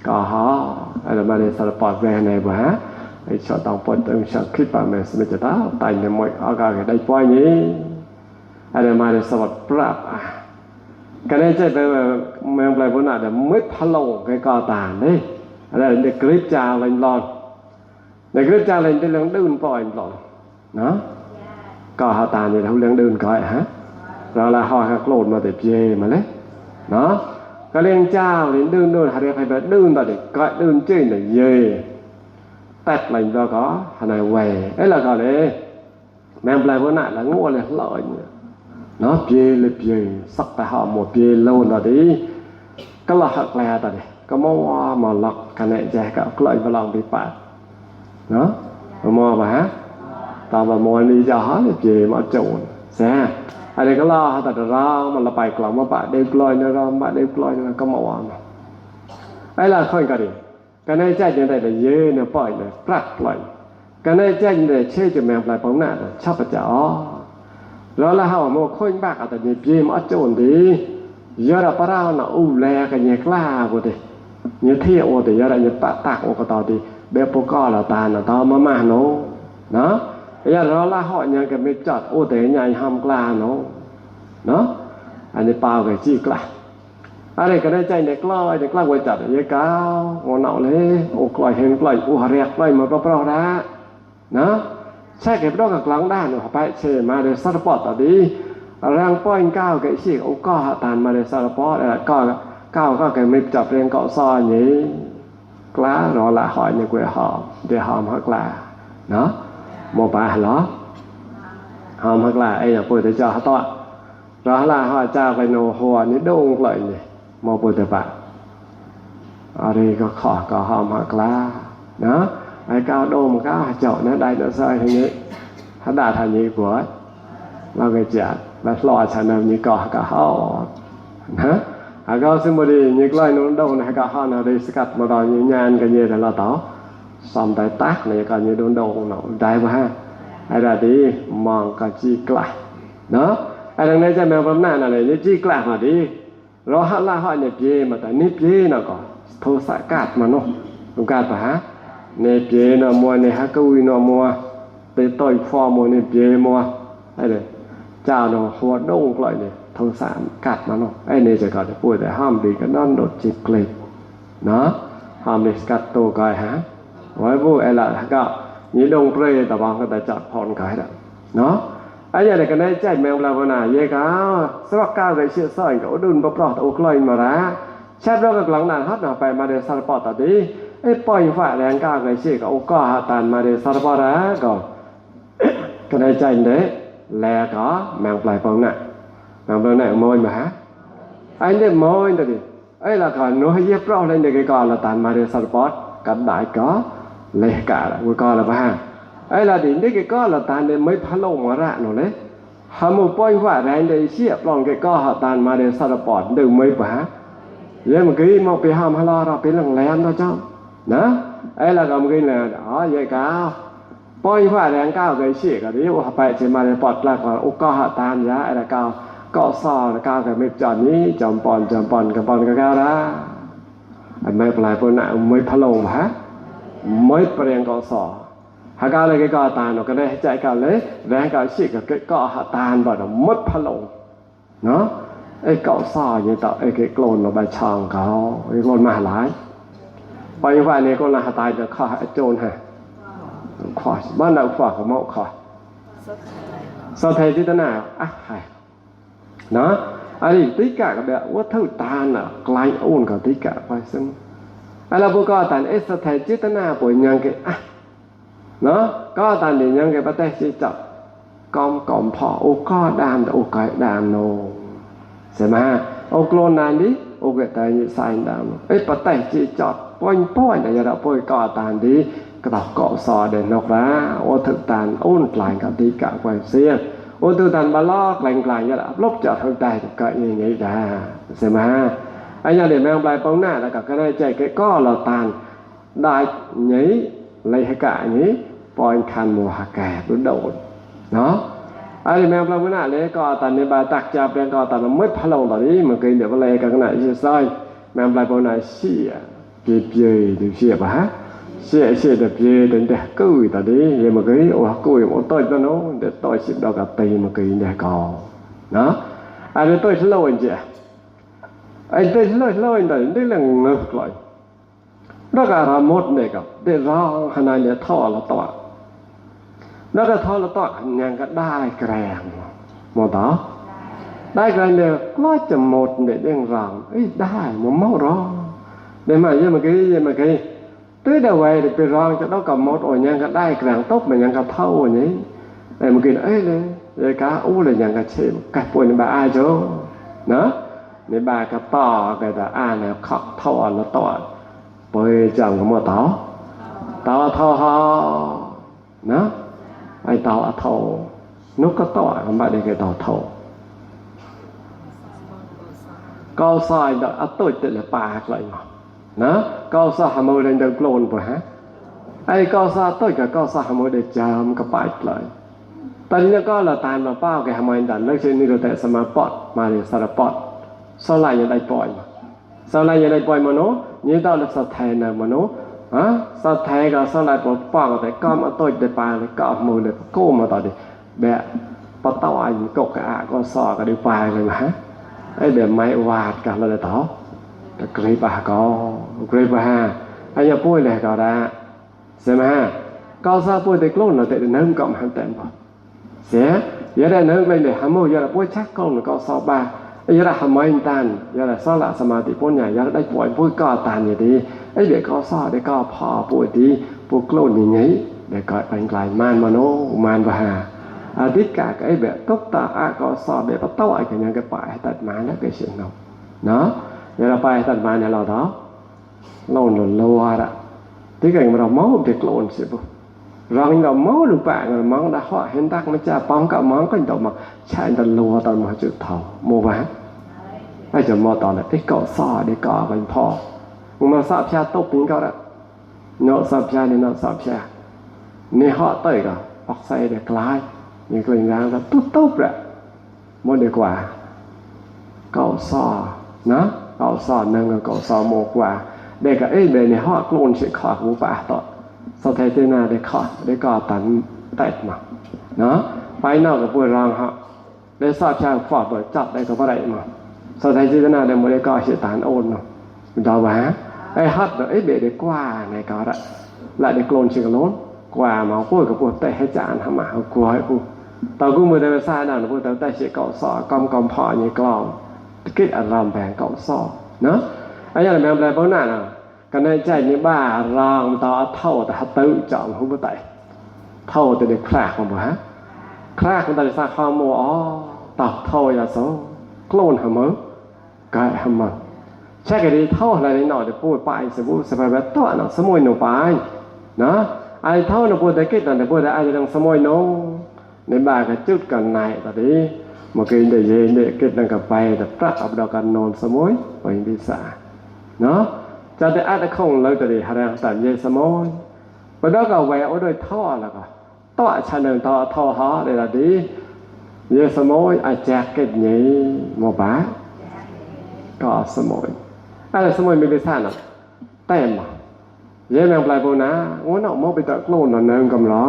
ก็ฮะอะไรมาในสารพัดแรงในบ่ฮะไอ้ชอบต้องปนต้องชอบคลิปป่ะแม่สมัยจะต้าตายในมวยอากาศได้ปล่อยนี้อะไรมาในสวัสดิ์ปราบก็ได้ใจไปแมงปลายพวกนั้นแต่มืดพะโลงไอ้ก็ตามนี่อะไรในคลิปจาอะไรหลอนในคลิปจาอะไรในเรื่องดื่นปล่อยหลอน เนาะก็เฮาตามนี่เฮาเรื่องเดินก็ฮะเราละเฮาโกรธมาแต่เปียมาเลยเนาะก็เรื่องเจ้าเรื่องเดินหาเรื่องให้แบบเดินต่อดิก็เดินเจ้น่ะเย่ตัดlại đó có hà này về ấy là gọi đấy mẹ lại bữa nãy là ngô là lợi nó bia là bia sắc tại họ một bia lâu rồi đi cái là hạt lè tại đây có mò mà lọc cái này dài cả lợi vào lòng bị bạt nó mò bà tao mà mò đi cho hết là bia mà trộn xe ở đây có lo tại đó mà là bài lòng mà bạn đều lợi nữa bạn đều lợi nữa có mò ấy là không cái gì cái này chạy như này là dễ nó bỏi nó plắt lại cái này chạy như này chơi cho mèo lại bóng nạ là chắp vào chó đó là họ một khôi bạc ở tại nhịp chim ở chỗ đi giờ là bắt đầu nó le cái nhạc la của thì như thiệu thì giờ là như tạ tạc của tao thì bé bố co là tàn là tao mà nó đó giờ đó là họ nhà cái mấy chọt tế nhảy hầm la nó anh ấy bao cái chi la ở đây cái này chạy này klo quay chặt ở dưới cao ngọn nọ lấy quay hình quay rẹt quay mà bao đó nóใช่cái đó các lăng đàn họ phải chơi mà để support ở đi rang point cao cái gì cũng có tàn mà để support là cao cái mấy chặt riêng cọ so nhỉ lá rồi là hỏi như quê họ để họ hoặc là nó một bài đó họ hoặc là ấy là quê để cho họ to đó là họ trao cái nô hoa ní đông lại này một buổi tập ở đây có khó có hòm hoặc là đó ai cao đô một cao chậu nó đây nó rơi thế như hắn đạt thành như của bao cái chả và lo thành làm như cỏ cả họ hả à cao xin một đi như cái nó đâu này cả họ nào đây scat mà đòi như nhan cái gì là tao xong tay tác này còn như đốn đầu nó đại mà ha ai là đi mong cả chi lại đó ai đang đây cho mèo bấm nè này như chi lại mà đi rồi họ là họ nhập về mà tại nếp về nó có thô xạ cát mà nó không cát hả nếp về nó mua này hả cùi nó mua tới tôi pho mua nếp về mua đây này chào nó hoa đông lại này thô xạ cát mà nó ấy này chỉ có để bùi để ham đi cái non đột chích lên nó ham đi cắt tô cái hả với bùi ấy là cái nhĩ đông pre tập bằng cái chặt phòn cái đó nó ai giờ này cái này chạy mèo làวันน่ะเยก้าสวัสดิ์ก้าวcái chuyện soi cái đun bắp rọt ô cloy mà ra chép đó cái lăng đàn hát nào phải mà để support ở đi ấy point phải đèn cao cái chuyện cái ô co tàn mà để support ra còn cái này chạy đấy lẹ có mèo lại phong nè mèo này môi mà hả anh đấy môi rồi đi ấy là còn nó hay pro lên để cái con là tàn mà để support cả đại có lẹ cả là con là ba ấy là đến cái có là tàn để mấy phá lông mà ra nó đấy họ một point phải đèn để xếp lòng cái co họ tàn mà để support từ mấy bả vậy mà cái một cái hàm lo ra cái lằng lem đó chứ đó ấy là còn cái là đó vậy cao point phải đèn cao cái xếp cái đấy họ phải chỉ mà để support là còn co họ tàn giá ấy là cao cọ so là cao cái mấy chọn ní chọn pon cái cao đó anh mấy lại bữa nào mấy phá lông hả mấy đèn cọ soหากอะไรก็ตามก็ได้ใจกันเลยแรงก็สิก็หาตานบ่ดมดพะลงเนาะไอ้เกาะซ่ออย่างต่อไอ้โกลนเอาไปช่องเขาไอ้โกลนมาหลายไปว่านี่ก็น่าตายจะฆ่าไอ้โจรฮะขอบ้านเราฝากกับเมาขอสะเทจิตนาอ่ะให้เนาะอันนี้ติกะก็แบบว่าถือตาน่ะไกลโอนกับติกะไปซึ่งแล้วพวกก็ตานไอ้สะเทจิตนาป่วยยังก็อ่ะnó có tàn thì nhân cái bắt tay sẽ chặt con phò ô co đàn ô cái đàn nô xem mà ô clone đàn đi ô cái tay như sai đàn ấy bắt tay sẽ chặt point này giờ point có tàn đi cái đầu cọ sò để nọc ra ô thực tàn ôn lại cả tí cả quay xe ô thực tàn ba lo lành giờ đã lốp chặt thực tay cái như vậy ra xem mà anh nhà để mang bài bóng nè là cả cái này chạy cái co là tàn đại nhảy lấyให้กะนี้ปล่อยคันโมหะแก่รุ่นโดดเนาะอันนี้แมวปลาหน้าเลยก็ตอนนี้บาตักจับเป็นก็ตอนมันไม่พะโล้ตอนนี้มันเคยเดี๋ยวอะไรกันขนาดที่ซอยแมวปลาหน้าเสียเปียๆดูเสียป่ะฮะเสียแต่เปียแต่เด็กกุ้ยตอนนี้ยังมันเคยโอ้กุ้ยมันต่อยตัวโน้เด็กต่อยสิบดอกกับตีมันเคยเด็กก่อเนาะอันนี้ต่อยสโลว์จ้ะไอ้ต่อยสโลว์ตอนนี้ได้เรื่องเงือกเลยแล้วก็รำมดเนี่ยกับได้ร้องขนาดเนี่ยท่อละตัว แล้วก็ทอละต่อยังก็ได้แกรงหมดต่อได้แกรงเนี่ยก็จะหมดเนี่ยเรื่องราวได้มันเมารอได้มาเยอะมากี้ตื้อเดาไว้ไปรองจะต้องกับหมดโอ้ยังก็ได้แกรงตบมันยังก็เท่าอย่างนี้ไอ้มากี้เลยกะเลยยังก็เชื่อกัป่วยในบ้าโจเนาะในบ้าก็ต่อก็จะเนี่ยขับท่อแล้วต่อไปจังก็มาต่อท่อนะไอ้ต่อท่อนกก็ต่อก็มาได้ก็ต่อท่อก็ซอยดอกตุ้ยติละปากเลยนะก็ซะหามือเดินโกลนป่ะฮะไอ้ก็ซะตุ้ยก็ซะหามือเดินจามก็ไปเลยตอนนี้ก็ละตามละเป้าแกหามือดันเลิกเช่นนี้เราแต่สมาปอดมาเลยสารปอดสลายยังได้ปล่อยสลายยังได้ปล่อยมโนนี่ต้องรักษาแทนนะมโนสัตว์แท้ก็สลายปลดป้องแต่ก็มาตุ้ยได้ปลาเลยก็มือเลยกู้มาต่อดิแบบปะต้อยกกะก็ซอก็ได้ปลาเลยฮะไอ้แบบไม้วาดกันเลยต่อแต่กรีบะก็กรีบะฮะไอ้ยาปุ้ยเลยก็ได้ใช่ไหมฮะก็ซาปุ้ยแต่กลุ่นเราแต่เดินก็มาเต็มพอเสียอย่าได้เดินไปเลยหาโมอย่าได้ปุ้ยชักกลุ่นก็ซอบ้าอย่าได้หาไม้ตันอย่าได้สละสมาธิปุ้ยใหญ่อย่าได้ปล่อยปุ้ยก็ตันอย่างดีไอ้เด็กก็ซอได้ก็พอปุ้ยดีปุ้ยกลุ่นอย่างนี้เด็กก็เป็นกลายมานมโนมานบะฮะอาทิตย์กะไอ้แบบตบตาก็สอบแบบเต้าไอ้กันยังก็ไปตัดมาแล้วก็เสียงเราเนาะเดี๋ยวเราไปตัดมาเนี่ยเราเนาะเราหนุนรัวละที่กันเราเมาเด็กโลนสิบุเราเราเมาหรือเปล่าเราเมาได้เหาะเห็นตักมันจะป้องกับมองก็จะมาใช้ตันรัวตอนมาจุดเท่าโมวะไอ้จะมอตอนนั้นไอ้เกาะซอได้เกาะเป็นพ่อมึงมาสอบชาตบถึงเขาละเนาะสอบชาเนี่ยเนาะสอบชาเนี่ยเหาะเตยก็ออกใส่เด็กลายอย่างกลิ่นร้างก็ตุ๊บแหละมดดีกว่าเกาซอนะเกาซอนึงกับเกาซอโมกว่าเด็กก็เบในห้อกลุ่นเสียขอหูป่าต่อสะเทตีนาได้ขอได้ก่อตันแตกมาเนาะไปนอกกับพวกรองฮะได้สอบช่างฟอดเปิดจับได้ก็บ่ได้มาสะเทตีนาได้บ่ได้ก่อเสียตานโอนเนาะดาวะไอ้ฮัดเบได้กว่าในก็ละlạiได้กลุ่นเสียกล้นกว่ามาพวกกับพวกแต่ให้จานทำมาเอากลัวให้พวกตอนกูมือได้ไปซ่านั่นพวกแต่เสียเกาซอกอมพออย่างกลองคิดอารมณ์แบ่งเกาซอเนาะไอ้อย่างแบ่งอะไรพวกนั้นน่ะกันในใจนี่บ้ารองต่อเท่าแต่ตื้อจ่องหูบ่ไตเท่าแต่เด็กคลากมันบ่ฮะคลากมันแต่ซาข้อมูต่อเท่าอย่าโซกลุ่นหำมั้งกายหำมั้งใช่ก็ดีเท่าอะไรหน่อยเดี๋ยวพูดไปสบู่สบายแบบต่อเนาะสมุยหนูไปนะไอ้เท่าหนูพูดแต่คิดแต่พูดแต่ไอ้จะต้องสมุยหนูในบ้านก็จุดกันในตอนนี้เมื่อกี้ได้ยินได้คิดนั่งกับไปแต่พระอับดอกกันนอนสมุยเป็นพิษาเนาะจะได้อาจจะคงเลยตอนนี้หาแรงแต่เย็นสมุยไปแล้วก็แหวะโดยท่อแล้วก็ต่อชั้นหนึ่งต่อท่อหอได้ละดีเย็นสมุยไอ้แจ็คเก็ตนี้โมบ้าก็สมุยอะไรสมุยมีพิษาหนักเต็มเย็นแมงปลายโบนะโอ้หนอมอไปตะกลุ่นนั่นกำล้อ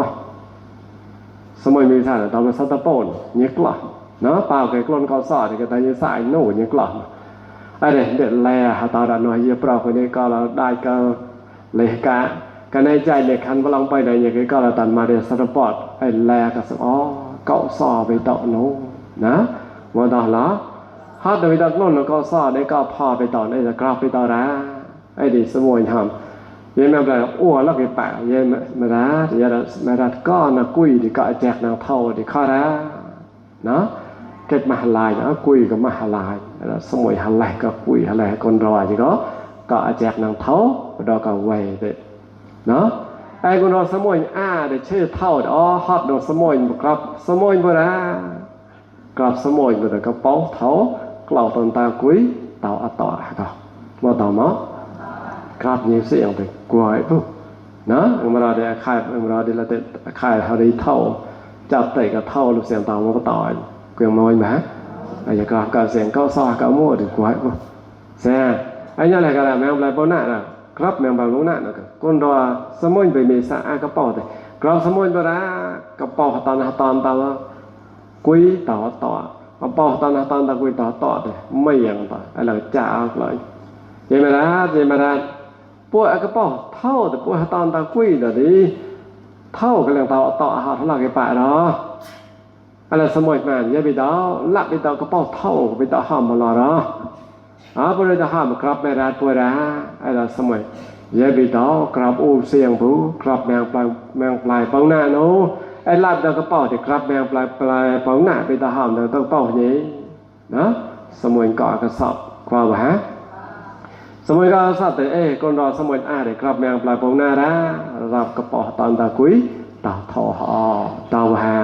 สมัยมีท่านตอนมาสัตว์ปนเงี้ยกล่อเนาะเปล่าแกกล้นเขาสอดแกแต่ยังสายโน่เงี้ยกล่อไอ้เด็ดแลหาตาดานน้อยเยี่ยเปล่าคนนี้ก็เราได้ก็เลยกันในใจเด็กคันพลังไปไหนอย่างนี้ก็เราตันมาเรียสัตว์ปอดไอ้แลก็สเกาสอไปต่อโน่นะว่าต่อละฮัดโดยตะกลุ่นแล้วก็สอดได้ก็พอไปต่อได้จะกลับไปต่อนะไอ้ดิสมุยทำยังไม่ได้อ้วนแล้วก็ป่ายังไม่ได้ยังได้ก็นักกุยที่ก็แจกนางเท่าที่ข้าได้เนาะเกิดมหาลัยนะกุยก็มหาลัยแล้วสมัยหาลัยก็กุยหาลัยคนรอที่ก็แจกนางเท่าเราก็ไว้เด็ดเนาะไอ้คนรอสมัยได้ชื่อเท่าฮอดโดสมัยกับสมัยโบราณกับสมัยโบราณก็เป้าเท่ากล่าวตนตากุยเต่าอัตตาก็มาต่อมาครับนี่เสียงไปกลัวไอ้พวกนะเวลาได้ค่ายเวลาได้ละเตะค่ายเฮาได้เท่าจับเตะกับเท่าลูกเสียงตามมันก็ต่อยเกลียงน้อยมั้ยไอ้กราฟการเสียงก็ซ้อก็มั่วถึงกลัวไอ้พวกแซ่ไอ้ยังไงก็แล้วแมงปลายปนน่ะครับแมงปลายลูกน่ะคนรอสมุนไปเมษากระเป๋าแต่กราฟสมุนบ่ได้กระเป๋าตอนตากุยต่อกระเป๋าตอนตากุยต่อแต่ไม่ยังต่อไอ้เราจ้าเลยเจมาราพวกกระเป๋าเท่าแต่พวกตอนตากุยเดี๋ยวนี้ เท่ากันต่อหาทะเลาะกันปะเนาะอะไรสมัยมันอย่าไปดาวลับไปดาวกระเป๋าเท่าไปดาวห้ามมาละเนาะบ่ได้ห้ามครับแม่ราดปัวราอะไรสมัยอย่าไปดาวกราบอูเสียงผู้ครับแมงปลายเป้าหน้าเนาะไอ้ลับดาวกระเป๋าที่ครับแมงปลายเป้าหน้าไปดาวห้ามต้องเป้านี้นะสมัยก่อนก็สอบความว่าสมัยก็สัตว์แต่คนรอสมัยได้ครับแมงปลายเป้าหน้านะรับกระเป๋าตอนตะกุยตาทอหอตาว่า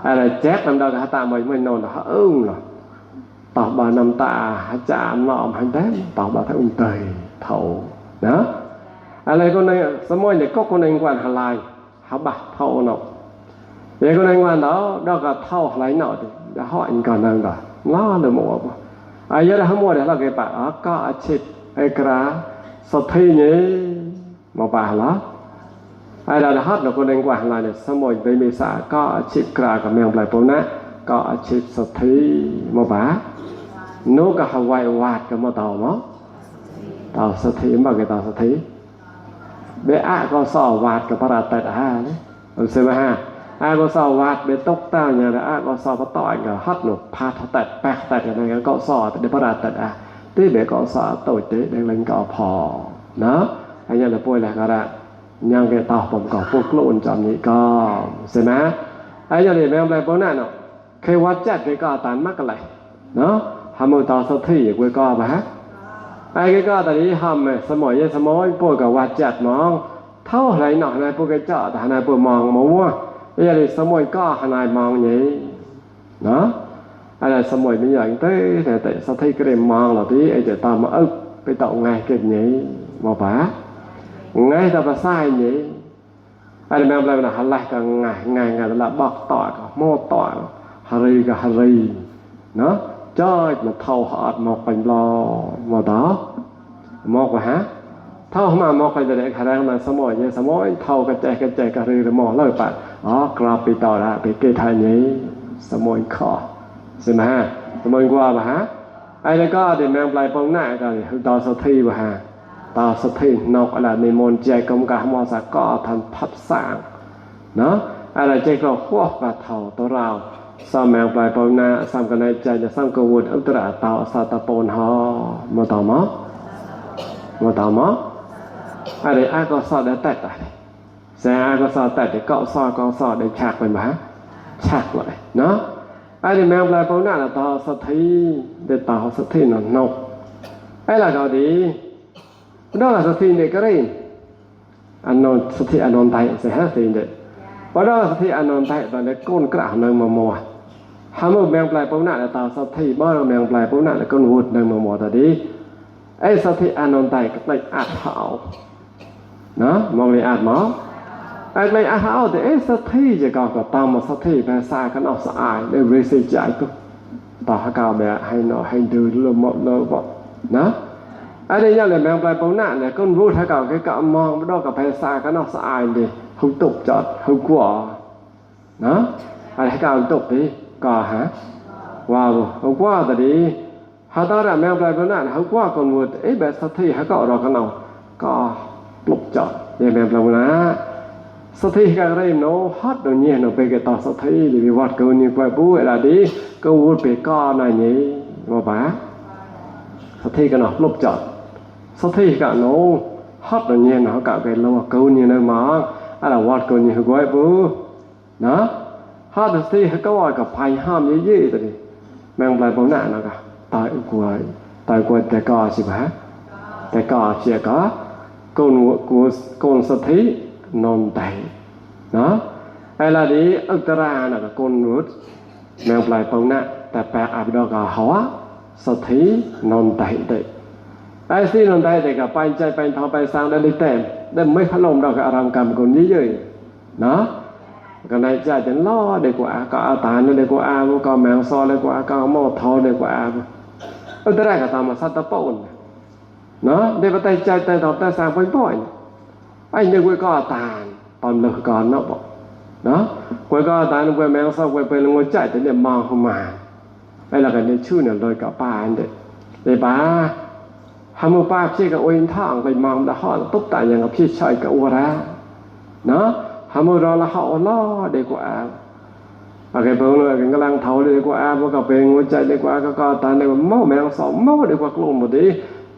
อะไรแจ๊กนำดาวกะตาไม่นอนหึ้งหรอตอบบานำตาจามนอมหันแต้มตอบบาทอุ้มเตยเท่านะอะไรคนในสมัยเนี่ยก็คนในวันหลายหาบะเท่าเนาะเดี๋ยวคนในวันđó đóก็เท่าหลายเนาะจะห่ออีกก่อนนึงก็ล้อเลยหมดอายะละทั้งหมดแล้วก็ปะก็อาชีพไอ้กระสัตย์ที่นี่มาป่าละไอ้เราฮัดเราคนเองกว่าอะไรเนี่ยสมัยไปเมษาก็อาชีพกรากับแมงปลายปนนะก็อาชีพสัตย์ที่มาป่าโน้ก็หาวายวาดกับมาต่อมั้งต่อสัตย์ที่มาเกี่ยวต่อสัตย์ที่เบะก็สอบวาดกับประตัดเนี่ยใช่ไหมฮะก็สอบวาดเบตกตาเนี่ยแล้วก็สอบประต่อยกับฮัดหนุพาทัดตัดแปะตัดอะไรก็สอบแต่ประตัดที่เบก็สอบตัวเตะเล่นก็พอเนาะไอ้เนี่ยเราป่วยแล้วก็ได้ยังแกตอบผมก็พวกโลนจำนี้ก็ใช่ไหมไอ้เจ้าเนี่ยแม่งอะไรพวกนั้นเนาะเคยวัดจัดเคยก็ตันมากกันเลยเนาะทำมือต่อสักทีเคยก็มาฮะไอ้เคยก็ตอนนี้ทำสมัยพวกกับวัดจัดมองเท่าไหร่หน่อยนายพวกแกเจาะแต่นายพวกมองมัวไอ้เจ้าเนี่ยสมัยก็นายมองอย่างนี้เนาะไอ้เจ้าสมัยไม่อย่างเต้แต่สักทีก็เริ่มมองหรอที่ไอ้เจ้าตามมาไปต่อไงเกิดอย่างนี้มาปะngay ta sai nhỉ ai mà làm là halai ka ngay là bọc tỏi ka mo tỏi hari ka hari nó cho mà thâu họ một phần lo mà đó một và hả thâu mà một phần để khả năng là sớm mỏi thâu cái chạy ka ri mò lời bạn grab bị tỏi là bị kê thay nhỉ sớm mỏi khó xem ha sớm mỏi qua và hả ai đây có để mang lại phong nại rồi tỏi sau thi và hảตาสถินอกอะไรในมนใจกำกามอสะก็ทันพับสร้างเนาะอะไรใจก็พวกกระเท่าตัวเราสามแมงปลายปนาสามกันในใจจะสามกวนอันตรายเต่าสาตะปนหอมาต่อมอะไรก็สอดได้แต่แสก็สอดแต่ก็สอดได้ฉากเป็นบ้าฉากเลยเนาะอะไรแมงปลายปนาต่อสถิได้ต่อสถินนกไอ้ละก็ดีđó là sathi này cái gì anon sathi anon tai sẽ hết gì đấy và đó là sathi anon tai và để con cả nơi mà mò ham một mèo plei bông nạ là tao sathi bao là mèo plei bông nạ là con vụt nơi mà mò ta đi ấy sathi anon tai cái này ạt hảo nó mong lấy ạt máu ấy này ạt hảo thì ấy sathi chỉ còn có tao mà sathi về xa cái nó sai để về xây chạy cơ tao cao bè hay nó hay đưa luôn một nơi bọn nó ai đây là mèo plei bông nạ này con vụt hay cả cái cọ mong đó cả về xa cái nó sai đi không tục chọt không quả đó ai cả tục đi cò hả wow hôm qua tại đi họ ta là mèo plei bông nạ hôm qua còn vụt ấy bé sathi hay cọ rồi cái nào cò lục chọt về mèo plei bông nạ sathi cái này nó hot đồ nhẹ nó về cái tao sathi thì bị vọt câu như quay bú là đi câu vụt về cò này nhỉ mà bá sathi cái nào lục chọt sathi cái nó hot đồ nhẹ nó cả cái lâu câu như này mà là vọt câu như quay bú đó hot sathi hay câu gọi cả phải ham gì thì mèo plei bông nạ nó cả tại quayแต่ก็สิบะแต่ก็เสียก็con sathi non tai đó hay là đi ultra là con nuốt mèo plei bông nạแต่แปลอับดอกหัวsathi non tai đấy ai si non tai thì cảไปใจไปท้องไปสร้างได้แต่ได้ไม่พัดลมดอกอารามกรรมคนเยอะๆเนาะก็ในใจจะล้อได้กว่าก็อาตานั่นได้กว่าก็แมวซอได้กว่าก็หม้อทอได้กว่าอุตระก็ตามมาสัตตะปนเนาะได้ไปใจแต่ตอบแต่สร้างบ่อยๆไอ้นึกไว้ก็อาตาตอนเลิกก่อนเนาะบ่เนาะกว่าก็อาตานึกไว้แมวซอไว้ไปลงใจแต่เนี่ยมองเข้ามาไอ้ละก็ได้ชื่อเนี่ยเลยกับป้าอันเด้ได้ป้าหามือป้าพี่ก็โอยทางไปมองดะฮอดตุ๊บตาอย่างกับพี่ชายก็อวระเนาะ หามื้อรอละเฮาล้อดีกว่าอะก็เบิ่งเลยกำลังเฒ่าดีกว่าบ่ก็เป็นหัวใจดีกว่าก็ตาได้ว่าเมาแมงสองเมาดีกว่ากลุ่มบ่ดี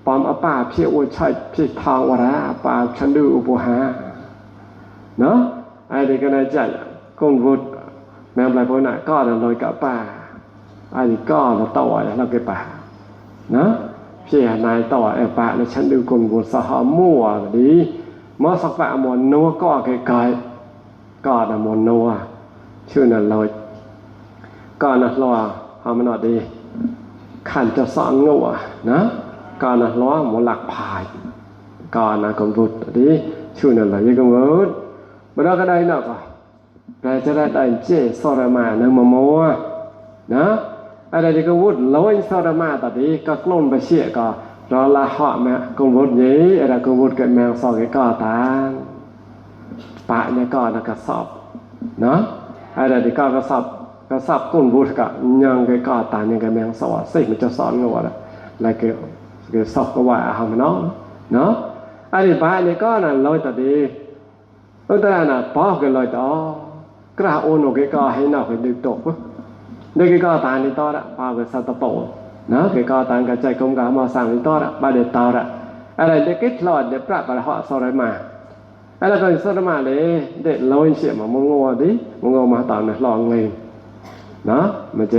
ปอมอป้าเพียอวยชัยพี่ทางวราป้าฉันดูอุปหาเนาะไอ้เด็กก็ได้ใจคงวุฒแม่ปลายพน่ะก็ลอยกับป้าไอ้ก็มาต่อแล้วก็ป้าเนาะพี่นายต่อไอ้ป้าแล้วฉันดูคนวุฒสหมั่วดีมอสักป้ามอนนัวก็ไกลๆก็น่ะมอนนัวชื่อน่ะลอยก็น่ะรอเฮามันน่ะดีขันจะสอนงัวนะก็น่ะล้อหมอหลักพายก็น่ะคนวุฒดีชื่อน่ะลอยก็วุฒบ่ได้ก็ได้เนาะก็แต่จะได้เจสรมานะมะโมนะอะไรที่ก็วุฒลอยสรมาตะดีก็กล้นไปเสียก็รอละเหาะแม่ก็วุฒนี้อะไรก็วุฒกับแมงซอกก็ตางปะเนี่ยก็น่ะกระสอบเนาะอะไรที่ก็กระสอบก้นวุฒก็ยังก็ตางยังกับแมงซอกสิมันจะสอนงัวล่ะแล้วก็สอบก็ว่าเฮามันเนาะอันนี้ปะเนี่ยก็น่ะลอยตะดีตาน่ะป้อกันลอยต่อกระโอนกก็ให้นอกไปดึกตกดึกก็ตานี่ต่อละป้าก็สัตโตนะก็ตางกระจายกงกะมาสั่งนี่ต่อละบาเดต่อละอะไรเด็กหลอดเด็กปราบเหาะสรมาอะไรก็สรมาเลยเด็กลอยเสียมามงอดิมงอมาตอนน่ะลองเลยนะมาเจ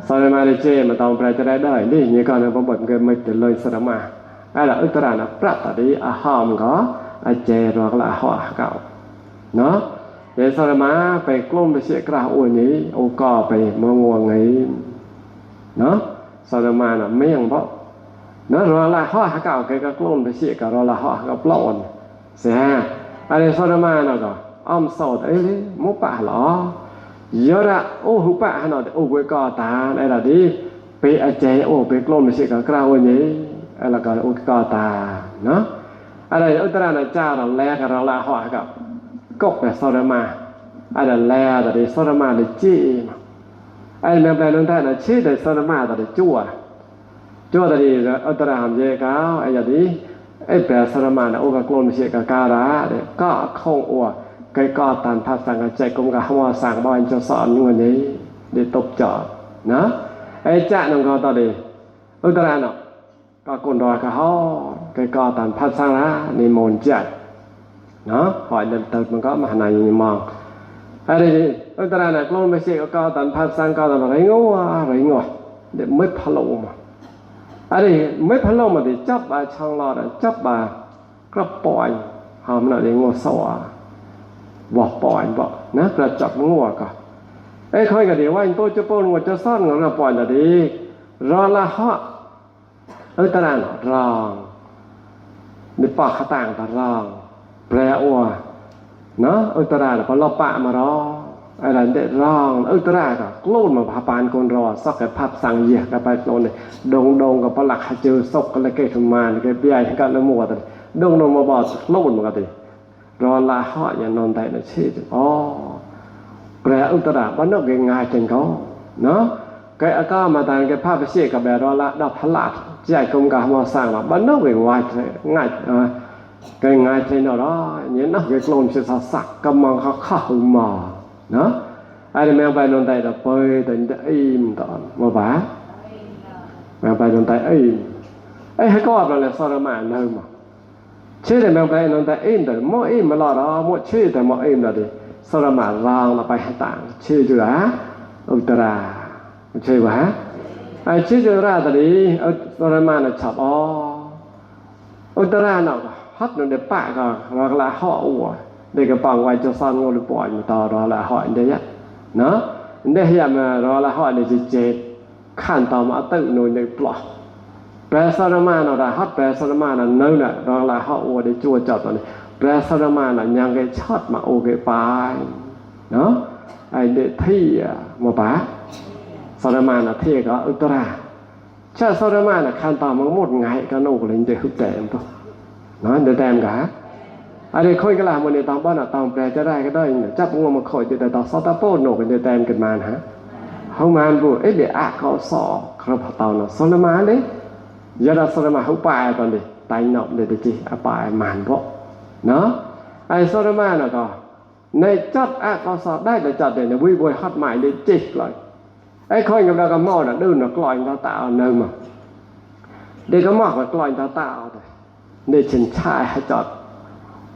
สรมาเลยเจมาตอนไปจะได้นี่นี่ก็น่ะบ่บ่ก็ไม่จะเลยสรมาอะไรอุตราน่ะปราบตะดีอาหอมก็อาเจรอกละหัวเก่าเนาะเดี๋ยวสรมาไปกล้มไปเสียกระอ้วนนี้โอก็ไปมองวงไงเนาะสรมาน่ะเมี่ยงบ่เนาะรอละหัวเก่าแกก็กล้มไปเสียกะรอละหัวก็ปล้นเสียอะไรสรมาน่ะก็อ้อมสอดเอ้ยมุปะหรอยอระโอ้หุปะหนอโอ้เวก็ตาไอ้ล่ะดิไปอาเจโอ้ไปกล้มไปเสียกะกระอ้วนนี้ไอ้ละก็โอ้ก็ตาเนาะอะไรอุตรานะเจ้าเราแลกับเราละหอกับกบแบบสรมาอะไรแลแต่ได้สรมาได้จี้ไอ้แม่แปลนั่นแท้น่ะชื่อได้สรมาแต่ได้จั่วแต่ดีอุตราหามเยก้าวไอ้อย่างนี้ไอ้แปลสรมาน่ะโอ้กะกลมเสียกะการะเนี่ยก็คงอัวไกก็ตันภาษากันใจกรมกะฮวาสั่งบ่อนจะสอนงวนี้ได้ตบจอดนะไอ้จ๊ะนำก็ต่อดีอุตราเนาะก็คนรอก็ฮอก็ตามภาษาละนิมนต์จัดเนาะหอยเดินตึกมันก็มาในมองอะไรนี่อุตราน่ะกลมไปเสียก็ตามภาษาก็ตามไรงัวเดี๋ยวไม่พะโลมาอะไรไม่พะโลมาดิจับบาช่างรอดจับบากระปอยหอมน่ะเดี๋ยวงัวสวะบอกปอยบอกนะกระจับงัวก็ไอ้ค่อยก็เดี๋ยวว่าตัวจะโปนงัวจะซ่อนงัวกระปอยน่ะดิรอละเหาะตารางรองนึกปากขต่างตารางแปลว่าเนาะตารางพอเราปะมารออะไรเด็ดรองตารางก็กลุ้นมาพาปานคนรอสักกับภาพสังเยียกับไปโน่นดงกับพลักเจอศพกันเลยเกยธมานเกยเปียกันแล้วมัวแต่ดงมาบอกกลุ้นมากันดิรอละเหาะอย่างนอนใจน่ะชื่ออ๋อแปลตารางบ้านนอกง่ายจังเขาเนาะcái aka mà tàn cái pháp sĩ cả bè đó là đọc hlat chạy công cả mà sang là bắt nó về ngoài ngay cái ngay thế nào đó nhớ nó cái clone sẽ sặc cầm mang khắc mà nó ai mang bài nón tay là phơi tình im tọn mà bả mang bài nón tay im ấy hay có là sao mà nơi mà chứ để mang bài nón tay im rồi mỗi im mà lo đó mỗi chứ để mỗi im là đi sao mà rang là bài tạng chứ chưa á ultraใช่ป่ะไอ้ชื่อจะราตดีตอนมาน่ะฉับอุตราเนาะฮัดนั่นเด้ปะก็ว่าละเหาะอัวได้กระปังไว้จะซ่อนงูหรือปล่อยมาต่อรอละเหาะเด้ยะเนาะได้เฮียมารอละเหาะได้สิเจ็ดขั้นต่อมาตึกหน่วยได้ปล่อยแปลสรมาเนาะฮัดแปลสรมาน่ะเนาน่ะรอละเหาะอัวได้จั่วจับตอนนี้แปลสรมาน่ะยังไงช็อตมาโอเคไปเนาะไอ้เด็กที่มาปะสรมาน่ะเทก็อุตราชาสรมาน่ะคันตามันหมดไงก็โนกเลยจะหุบแต้มตัวเนาะเดแต้มกะอะไรค่อยกะลามื้อนี้ตามบ้านน่ะตามแปลจะได้ก็ได้จับงวมาค่อยจะได้ตอซอตาโปโนกันจะแต้มกันมาฮะเฮามานบ่เอ๊ะเดี๋ยวอะเขาสอครับตาน่ะสรมาเด้ยะดาสรมาหุบปายตอนดิไตนอกเด้จิอะปายมานบ่เนาะไอ้สรมาน่ะก็ ในจัดอะก็สอบได้แต่จัดเนี่ยวิบวยฮัดใหม่ได้จิกเลยไอ้คนกับเราก็มอน่ะดื้อน่ะกลอยตาเอาเนิ่มอ่ะเด็กก็มอกว่ากลอยตาเอาได้ชินชายให้จัด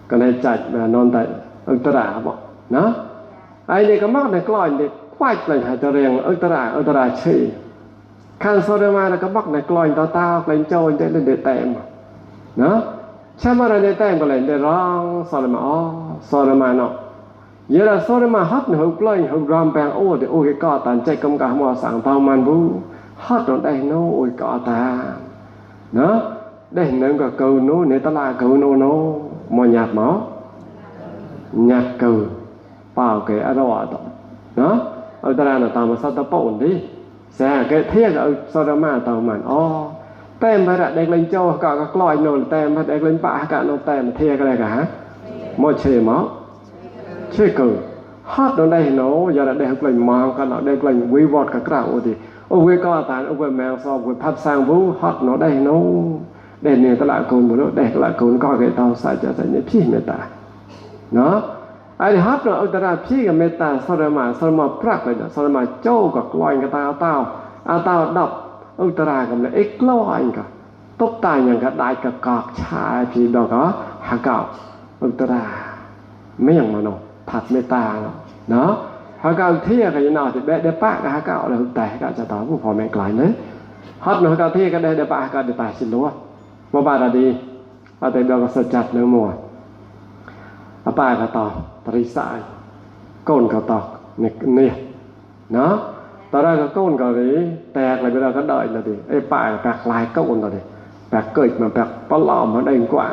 ก็ในจัดมานอนแต่อุตราบอกนะไอ้เด็กก็มอกในกลอยเด็กควายเลยหาจะเรียงอุตราชื่อคันโซเดมาแล้วก็มอกในกลอยตาเล่นโจนได้เล่นเดเต็มนะใช่มาเล่นเต็มก็เล่นได้ร้องโซเดมาโซเดมาเนาะเยอะโซเดมาฮัดหุบกลอยหุบรำแปลงโอ้เดี๋ยวโอ้ยก็ตันใจกำกับมัวสั่งเตามันบูฮัดโดนได้โน่โอ้ยก็ตาเนาะได้เนื่องกับเกาโน่ในตลาดเกาโน่มอหยาดหมอหยาดเกาเปล่าเกอรอดเนาะเอาตลาดน่ะตามมาสัตว์ปนดิแซ่เกเทียกับโซดามาตามมันเต็มไปละเด็กเล่นโจก็กลอยโน่เต็มไปเด็กเล่นปะก็โน่เต็มเทียกันเลยกะฮะมอเชหมอชื่อเกาฮัดโดนได้โน่อย่าได้เล่นมองกันเด็กเล่นวิวอดกับกล้าโอ้ดิโอ้เวก็ตานโอ้เวแมวซอบเวพัดสร้างบูฮัดโน่ได้โน่ได้เนี่ยตลาดคนบุรุษได้ตลาดคนก็เกิดเอาใส่จะใส่เนี่ยพี่เมตตาเนาะไอ้ฮับเนาะเอาตลาดพี่กับเมตตาสรมาพรักเลยเนาะสรมาโจ้กับกลอยกับตาเอาเต้าดับเอาตลาดกับเลยกลอยกับตบตายอย่างกับได้กับกอกชายพี่ดอกก็หาเก่าเอาตลาดไม่อย่างมันเนาะถัดเมตตาเนาะหาเก่าเที่ยกันยังนอนจะแบะเดปะกับหาเก่าเลยแต่ก็จะต่อผู้พอแม่กลายเลยฮับเนาะเก่าเที่ยกันได้เดปะก็เดตายสิลัวบ่บาดดีเอาแต่ดอกสจัดเนื้อมัวอาป้าก็ตอกตริสายก้นก็ตอกเนี่ยเนาะตอนแรกก็ก้นก็เลยแตกเลยเวลาก็เดยเลยดิไอ้ป้าแปลกลายก้นเลยดิแปลกเกิดมาแปลกปลอมมันเองกว่า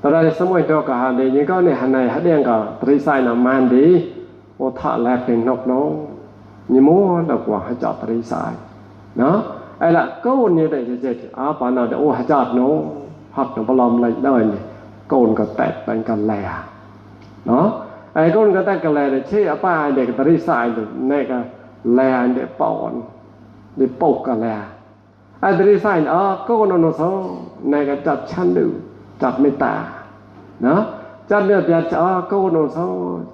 ตอนแรกสมัยเดียวกับฮันดีนี่ก็เนี่ยฮันในฮันเดียงก็ตริสายน้ำมันดีโอท่าแลกเป็นนกน้องนี่มัวดอกว่าให้จอดตริสายเนาะไอ้ละก้นนี่ได้เจ็ดปานนั้นโอ้จัดโน้ฮัดปลอมอะไรได้นี่ก้นก็แตกเป็นกันแลเนาะไอ้ก้นก็แตกกันแลเลยเชื่อป้าเด็กตริสายเลยนี่ก็แลเด็กปอนเด็กปกกันแลไอ้ตริสายก้นโนโซนี่ก็จัดชั้นดูจัดเมตตาเนาะจัดเนี่ยจะก้นโนโซ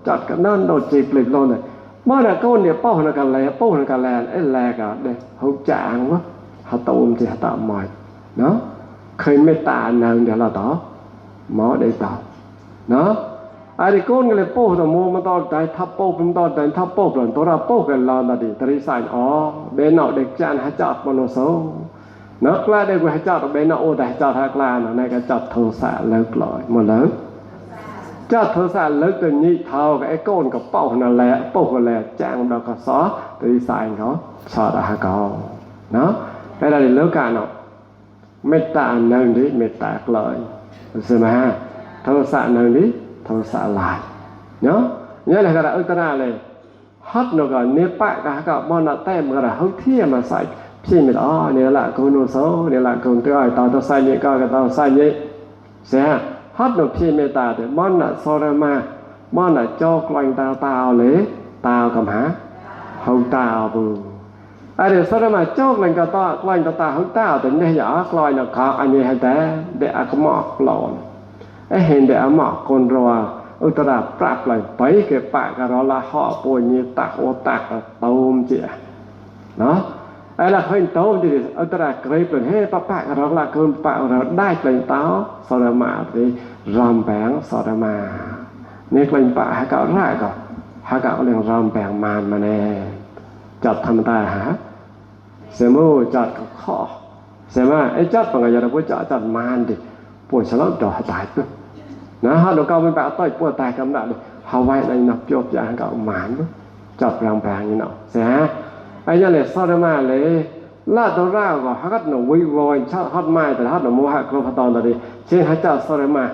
จัดกันนั่นโดนจีบเลยโลนเลยเมื่อน่ะก้นเนี่ยป้อนกันแลป้อนกันแลไอ้แลก็เด็กเขาจางวะหาตูมสิหาตามหมายเนาะเคยเมตตาเนินเดี๋ยวเราต่อหมอได้ต่อเนาะไอ้ก้นก็เลยโป้ตัวโมมันต่อใจทับโป้เป็นต่อใจทับโป้หล่นตัวเราโป้กันเราละดิตริสายเบนเอาเด็กจานหาจัดมโนโซเนาะกล้าได้กูหาจัดเบนเอาโอได้จัดหากล้าเนาะในการจัดโทสะเลิกลอยหมดแล้วจัดโทสะเลิกตัวนี้เท่ากับไอ้ก้นกับเป้านั่นแหละโป้กันแหละแจ้งเราก็ซ้อตริสายเขาชอดหากเอาเนาะไอ้เราเลิกกันเนาะเมตตาเนินดิเมตตากลอยใช่ไหมฮะโทสะเนินดิโทสะลายเนาะเนี่ยแหละก็อุตราเลยฮัดเนาะก็เนี่ยปะก็มอนแต้มก็เฮาเที่ยมาใส่พี่ไม่เนี่ยละกูโนโซเนี่ยละกูตัวไอ้ตาใส่เนี่ยก็ตาใส่เนี่ยใช่ฮะฮัดเนาะพี่เมตตาแต่มอนน่ะโซรามามอนน่ะโจกลอยตาเลยตากับหาเฮาตาบูไอ้เดี๋ยวสระมาโจกเลยก็ต่อกลอยตาเฮาตาแต่เนี่ยอย่ากลอยน่ะขาอันนี้ให้แต่เดอะขมอกหลอนไอ้เห็นเดอะหมอกคนรัวอุตราปรับเลยไปเก็บปะก็รอละห่อป่วยนี่ตักโอตักตูมเจี๋ยเนาะไอ้ละเพิ่นโตดิอุตราเกรย์เป็นเฮ้ปะก็รอละเกินปะเราได้เป็นเต้าสระมาที่รำแปงสระมาเนี่ยเป็นปะหาเก่าได้ก็หาเก่าเรื่องรำแปงมาแน่จัดธรรมดาหาเสมูจัดข้อเสมาไอ้จัดปังก็อย่าได้พูดจัดมานดิป่วยฉลองดอกตายปุ๊บนะฮะเราเก่าเป็นแบบต้อยป่วยตายกำลังเลยเฮาไว้ในนับจบอย่างเก่าหมานปุ๊บจับแรงนี่เนาะใช่ฮะไอ้เนี่ยเลยสอดมาเลยลาดตัวร่างก็ฮักหนูวิวอยชาฮัดไม้แต่ฮัดหนูโมหะครบตอนตอนนี้เช่นฮัดจัดสอดมา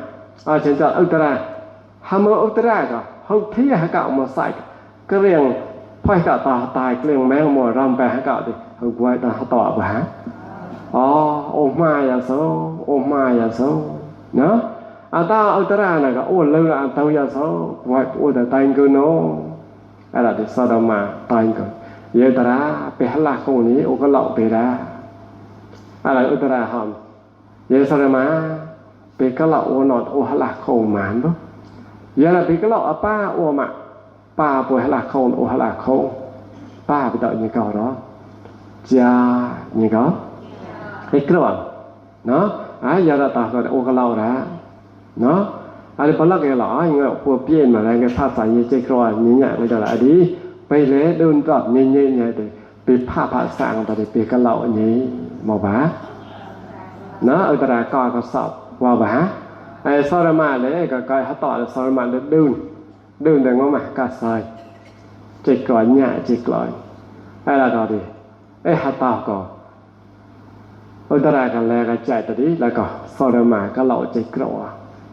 เช่นจัดอุตราฮามอุตราก็เฮาเที่ยหาเก่ามาใส่ก็เรียงพ่อยเก่าต่อตายเรียงแมงมัวรำไปหาเก่าดิเฮาไว้ต่อต่อไปหาโอมาอย่างโซโอมาอย่างโซเนาะตาอุตราน่ะก็โอ้เลืออันเตาอย่างโซไว้โอ้แต่ตายกูโนอะไรที่สอดมาตายกูเยตราไปหลักคนนี้โอ้ก็หลอกไปได้อะไรอุตราหอม เยสระมาไปก็ละโอนอดโอหลักโคหมานปุ๊บ ya là bị cái lọ pa ô mà pa bồi hả không ô hả không pa bị đợi như cầu đó cha như có cái đó nó giờ là ta gọi ô cái lâu đó nó ai bắt lắc cái lọ như phù biên mà lại cáiภาษาnhư chơi rồi như nhẹ bây giờ là điไปเลยเดินตอบnhưเนี่ยไปภาษาต่อไปไปcái lọ như màu bá nó ở tại coi có sọp vào bá ai sau đó mà đấy cái coi họ tỏ là sau đó mà đơn để ngó mà cả sai chơi còi nhẹ chơi còi ai là đó đi ai họ tỏ có ở tại cái lẹ cái chạy tới đi là có sau đó mà cái lọ chơi còi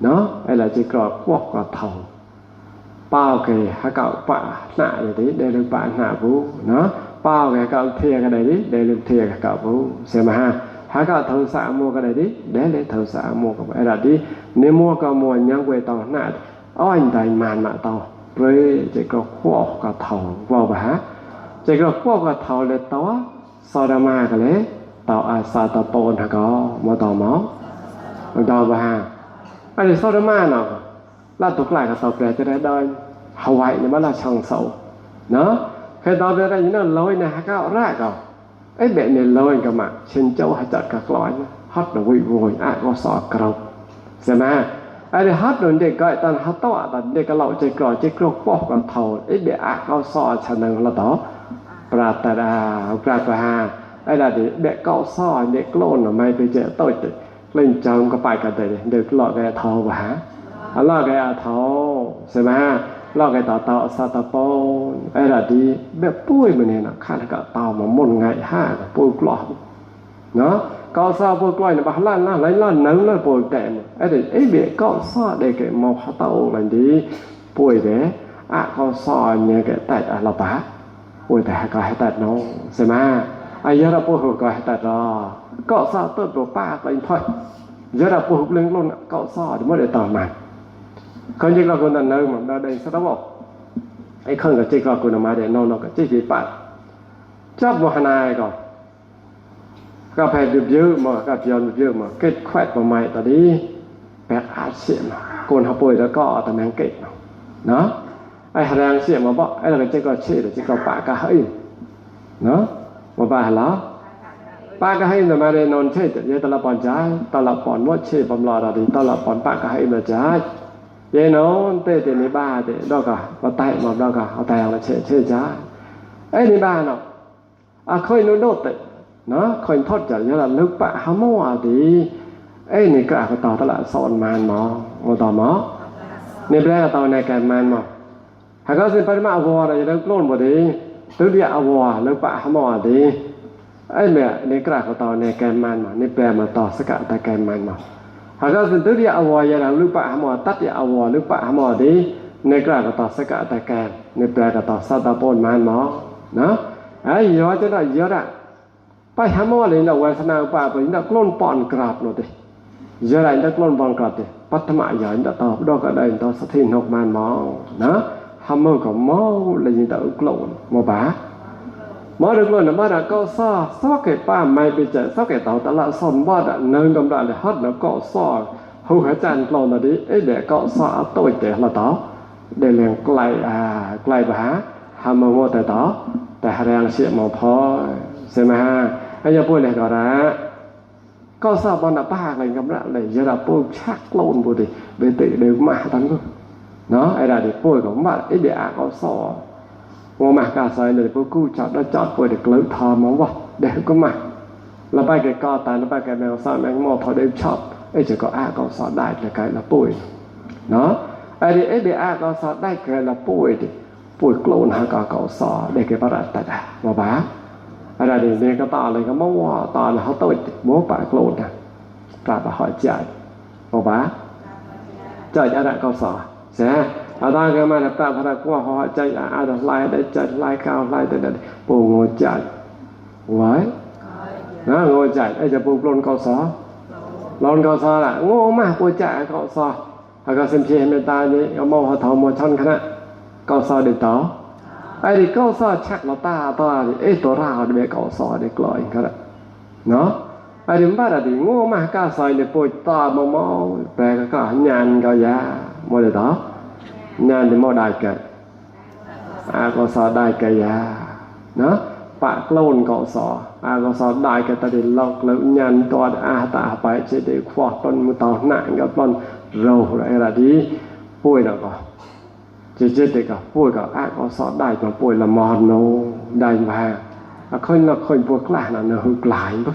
nó ai là chơi còi quắc vào thầu bao cái họ cạo bạ nạ vậy đấy để được bạ nạ vũ nó bao cái cạo thìa cái đấy đi để được thìa cái cạo vũ xem mà ha há cả thâu xã mua cái này đi để lấy thâu xã mua cái vậy là đi nếu mua cái mua nhang quê tàu nè anh tài màn mà tàu rồi chỉ có khoa cái thầu vào bả chỉ có khoa cái thầu để tàu sau đó mà cái đấy tàu sa tàu pôn hả có mua tàu máu tàu bả anh sau đó mà nào là tục lại cái tàu bè cho đấy đôi Hawaii này mới là sòng sầu nó cái tàu bè này như là lôi này há cả ra cả ấy bệ này lôi cả mà trên châu hay chặt các loại hót là vui vui ai có sọ cầu xem mà ai để hót rồi để gọi tao hót to tao để cái lậu chơi cò chơi cò bọc còn thầu ấy bệ ai có sọ chả năng là đó prata ai là để bệ cọ sọ để clone là mày bây giờ tôi lên trong có bài cả đời được lọ cái thầu và hả lọ cái thầu xem mà lọ cái tao sa tao po ai là đi bệ bui mình này là khá là cả tao mà một ngày ha bui lọ nó có sao bui quay nó bảo lan lấy lan nấu nó bui tẹn ai để ấy bệ có sao để cái màu tao là đi bui đấy có sao như cái tại là bá bui tại cái tại nó xem mà ai giờ là bui hụt cái tại đó có sao tôi đồ ba cái thôi giờ là bui hụt lên luôn có sao thì mới để tao mà còn như làคนนั้นmà đã đây sao đóไอ้คนก็เจ๊ก็คนมาเดี๋ยวน้องก็เจ๊ไปปัดจับมาหนายก่อนก็ไปเยอะมาก็ย้อนเยอะมาเก็บแควดมาใหม่ตอนนี้แปลกอาเสียมาคนเขาป่วยแล้วก็ตะแมงเก็บเนาะไอ้แรงเสียมาบอกไอ้เราเจ๊ก็เชื่อเจ๊ก็ปะก็ให้เนาะมาปะเหรอปะก็ให้แต่มาเดี๋ยวนอนเชื่อเดี๋ยวตลอดปอนใจตลอดปอนว่าเชื่อบำรอเราดีตลอดปอนปะก็ให้มาใจvậy nó tê tê này ba tê đó cả và tay mà đó cả họ tay là chơi giá ấy này ba nào khơi nó đốt tê nó khơi thoát trở như là nước bạ hám mò thì ấy này cả cái tàu đó là sọn màn mò một tàu mò này bây giờ tàu này kèm màn mò hay có xin phải mà vò là nước lôn một tí tứ địa vò nước bạ hám mò thì ấy mẹ này cả cái tàu này kèm màn mò này bè mà tàu sẽ cả tay kèm màn mòหากสิ่งที่เอาไว้อย่างลูกปะหมอตัดเอาไว้ลูกปะหมอดีในกระต่อสกัดตะแกรงในแปลกระต่อซาตาปนมันหมอนะไอ้ย้อนจะได้เยอะอ่ะไปหาหมอเลยเราไว้สนามป่าไปนักล้นปอนกราบหน่อยดิเยอะอะไรนักล้นปอนกราบดิปัตมะย้อนจะตอบดอกกระไดต่อสถินหกมันหมอนะทำมือของหมอเลยยิงตะกล้นหมอบ้าหมอđược luôn là bắt đã có so cái pa mai bây giờ so cái tàu ta là son bắt đã nâng đâm lại để hất nó có so hú hả chăn lon là đi ấy để có so tôi để là đó để liền clay bả ham mơ tại đó tại hàng xịn màu phó xem ha bây giờ bôi này đó ra có so bọn là ba này ngắm lại này giờ là bôi chắc lon bôi đi để tự đều mà thắng thôi nó ai là để bôi của bạn ấy để có so ngô mà cả sai này bố cú chọn nó chọn bôi để lớn thò móng vào để có mà là bài cái co tài là bài cái mèo sao mèo mò thò đem chọn ấy chỉ có có sọ đại là cái là bôi nó ai đi ấy để có sọ đại cái là bôi thì bôi clone ha có sọ để cái bắt đặt tại mà bá ai là để cái to này cái móng to là họ tôi bố bà clone nè cả bà hỏi chạy mà bá chạy ra đại có sọ sẽ ở đây cái mà ta phải qua họ chạy được lại để chạy lại cao lại để bù ngồi chạy vậy nó ngồi chạy ấyจะปูลนกสลนกสล่ะโง่มากปูchạyกสแล้วก็เส้นเพียเมตตานี่เอามอหอมอชนคณะกสเด็ดต่อไอ้ดิกสชักเราตาตัวเอ้ตัวเราเด็กกสเด็กลอยก็ได้เนาะไอ้ดิบ้าดิโง่มากกาซอยเนี่ยปูตามอแปลก็หันยันก็ยาโมเดต่อ ญาณที่บ่ได้แก่อาก็สอได้แก่ยานะปะโกลนก็สออาก็สอได้แก่ตะดิลอกแล้วญาณตัวอาตาไปสิได้ควอต้นมือตอหน้ากับต้นเราอะไรล่ะดีป่วยแล้วก็จิตๆก็ป่วยก็อาก็สอได้ก็ป่วยละมอนโนได้มาค่อยพวกกล้าน่ะเนาะหลายบ่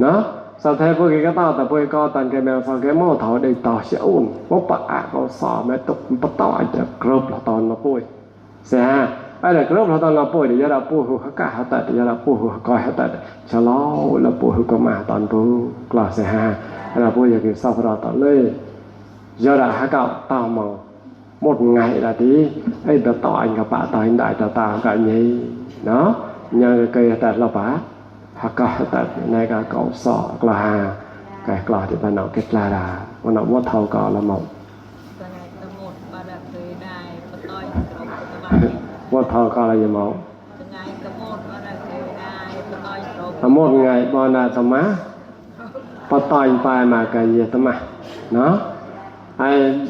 เนาะsau thếพวกก็ตอแต่พวกก็ตันcái mèo sau cái mô thọได้ต่อเสียอุ่นบ่ปะอาก็สอแม่ตกปะต่อจะกรบละตอนมาป่วยเสียไปแต่กรบละตอนมาป่วยเดี๋ยวเราป่วยหัวกะหาแต่เดี๋ยวเราป่วยหัวก้อยหาแต่ชะลอแล้วป่วยหัวก็มาตอนป่วยกลอเสียเราป่วยอย่างเศร้าพอตอนเลยเดี๋ยวเราหาเก่าตาเมาหมดไงล่ะทีไอ้ตะต่ออันกับปะตายได้ตากันนี้เนาะยังเคยแต่เราปะหากแต่ในการเก่าสอกลาcái cỏ thì bạn nào kết là bạn nào mua thầu cỏ là mộng mua thầu cỏ là gì mộng một ngày bọn nào tầm má bắt tay phải mà cái gì tầm má nó ai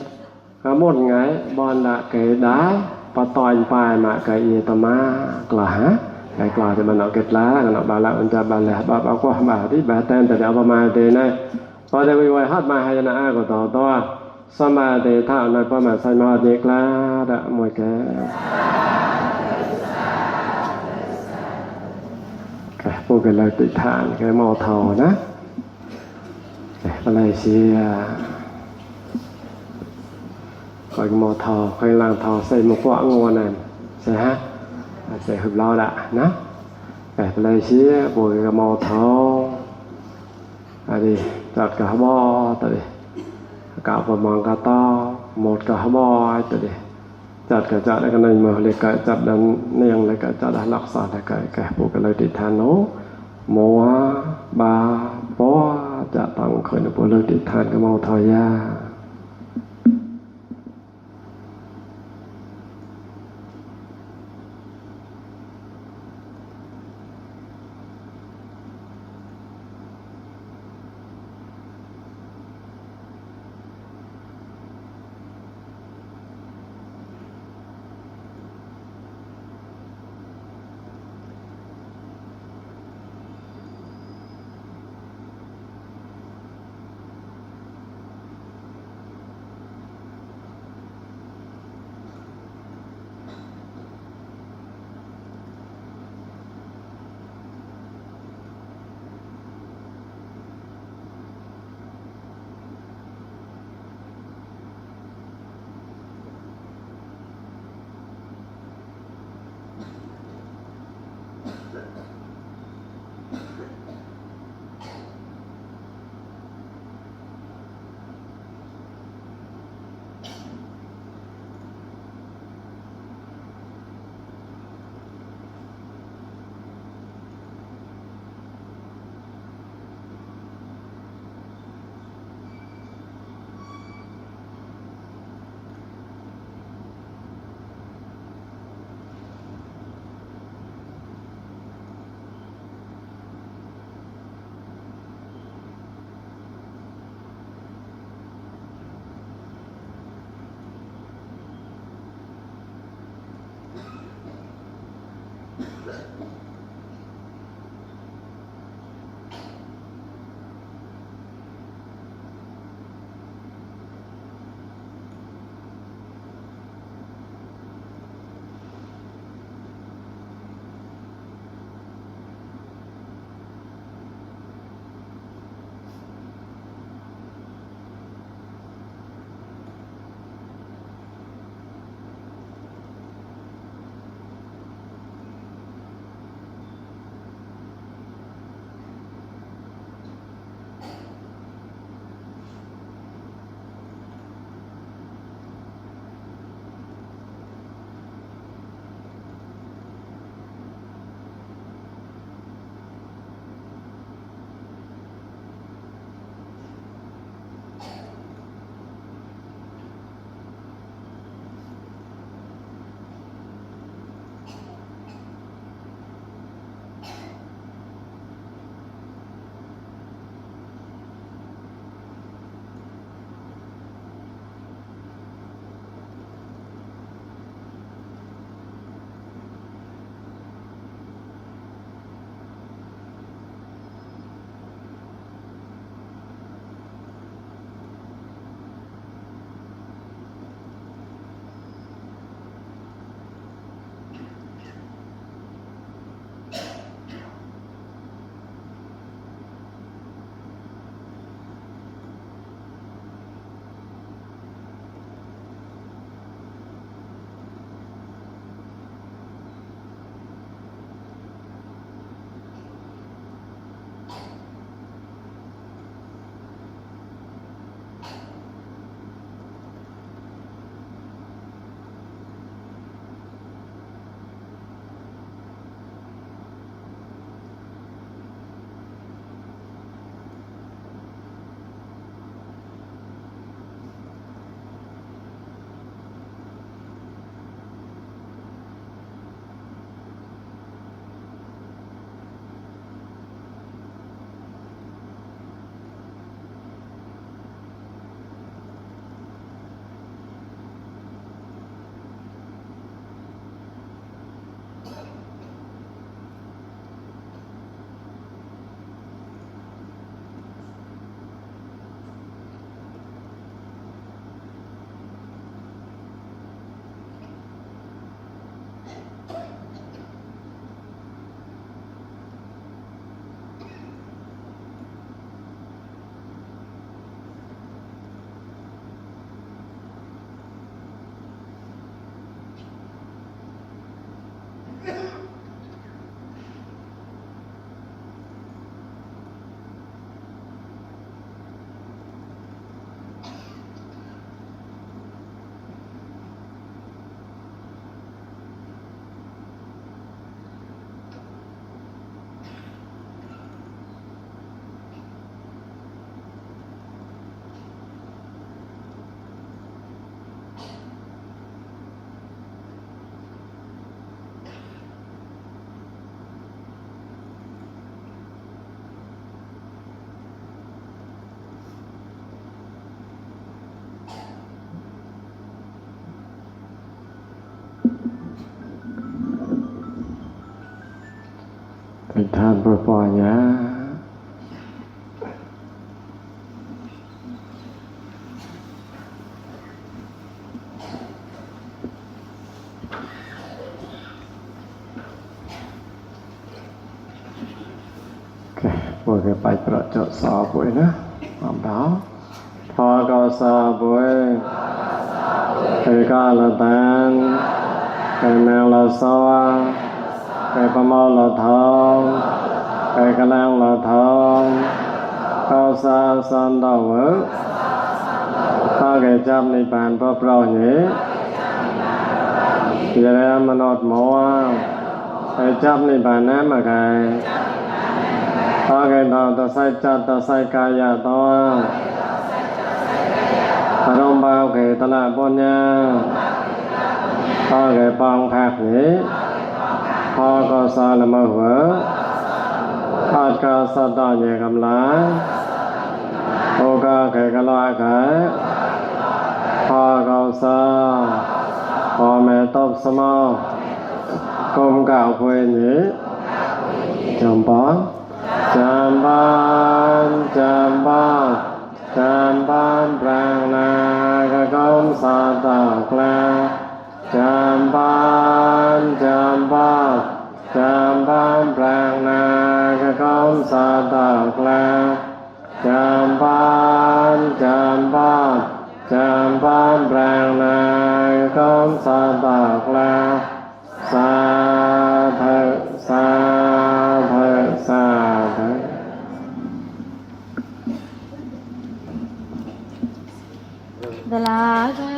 một ngày bọn đã cái đá bắt tay phải mà cái gì tầm má là hả cái cỏ thì bạn nào kết lá bạn nào bà là anh ta bà là bà qua bàที่bà tênแต่เอาประมาณเดนะพอได้วิวัยฮัดมาให้นะอาก็ต่อตัวสมาเดทาในประมาณใส่มาเดกลาดะมวยแกพวกกันเลยติดฐานแกมอทอนะอะไรเสียคอยมอทอคอยล่างทอใส่หมวกกวางงวนั่นใช่ฮะใส่หึบเราละนะอะไรเสียพวกกันมอทออะไรจัดกะบ่ตะดิกะประมาณกะตอหมดกะบ่ตะดิจัดกะจัดแล้วก็ในมือเลยกะจัดนั้นเนียงเลยกะจัดรักษาแล้วกะพวกกันเลยติดทานโนโมบาปอจะต้องเคยพวกเลยติดทานก็เมาทอยา ทานบ่ปล่อยหยังพวกไปประจดสอบไว้นะความดาวพอก็สอบไว้เคยก็ละตันเคยแมวละซอเคยประเมาละทองเคยกระแลงละทองเข้าซาสันดาวเวถ้าเคยจับในปานพระเปล่านี้อย่าได้มานอดหมอเคยจับในปานน้ำมาไกถ้าเคยต่อตะไซจัดตะไซกายาต่อพระรมบาวเคยตลาดบนยาถ้าเคยปองแพกนี้พอก็สาละมะหัวพาดกาสัตตาเยกำลาโอกาเคยกะลอยไก่พอก็สาพอแม่ตบสมอกมก่าวเพยนี้จำปองจำบ้านจำบ้านจำบ้านแปลงนากะกมสาตากลาจำบ้านจำบ้านจำบ้านแปลงนากะกมสาตากลาจำบ้านจำบ้านจำบ้านแปลงนากะกมสาตากลาสาธุสาธุสาธุDalaga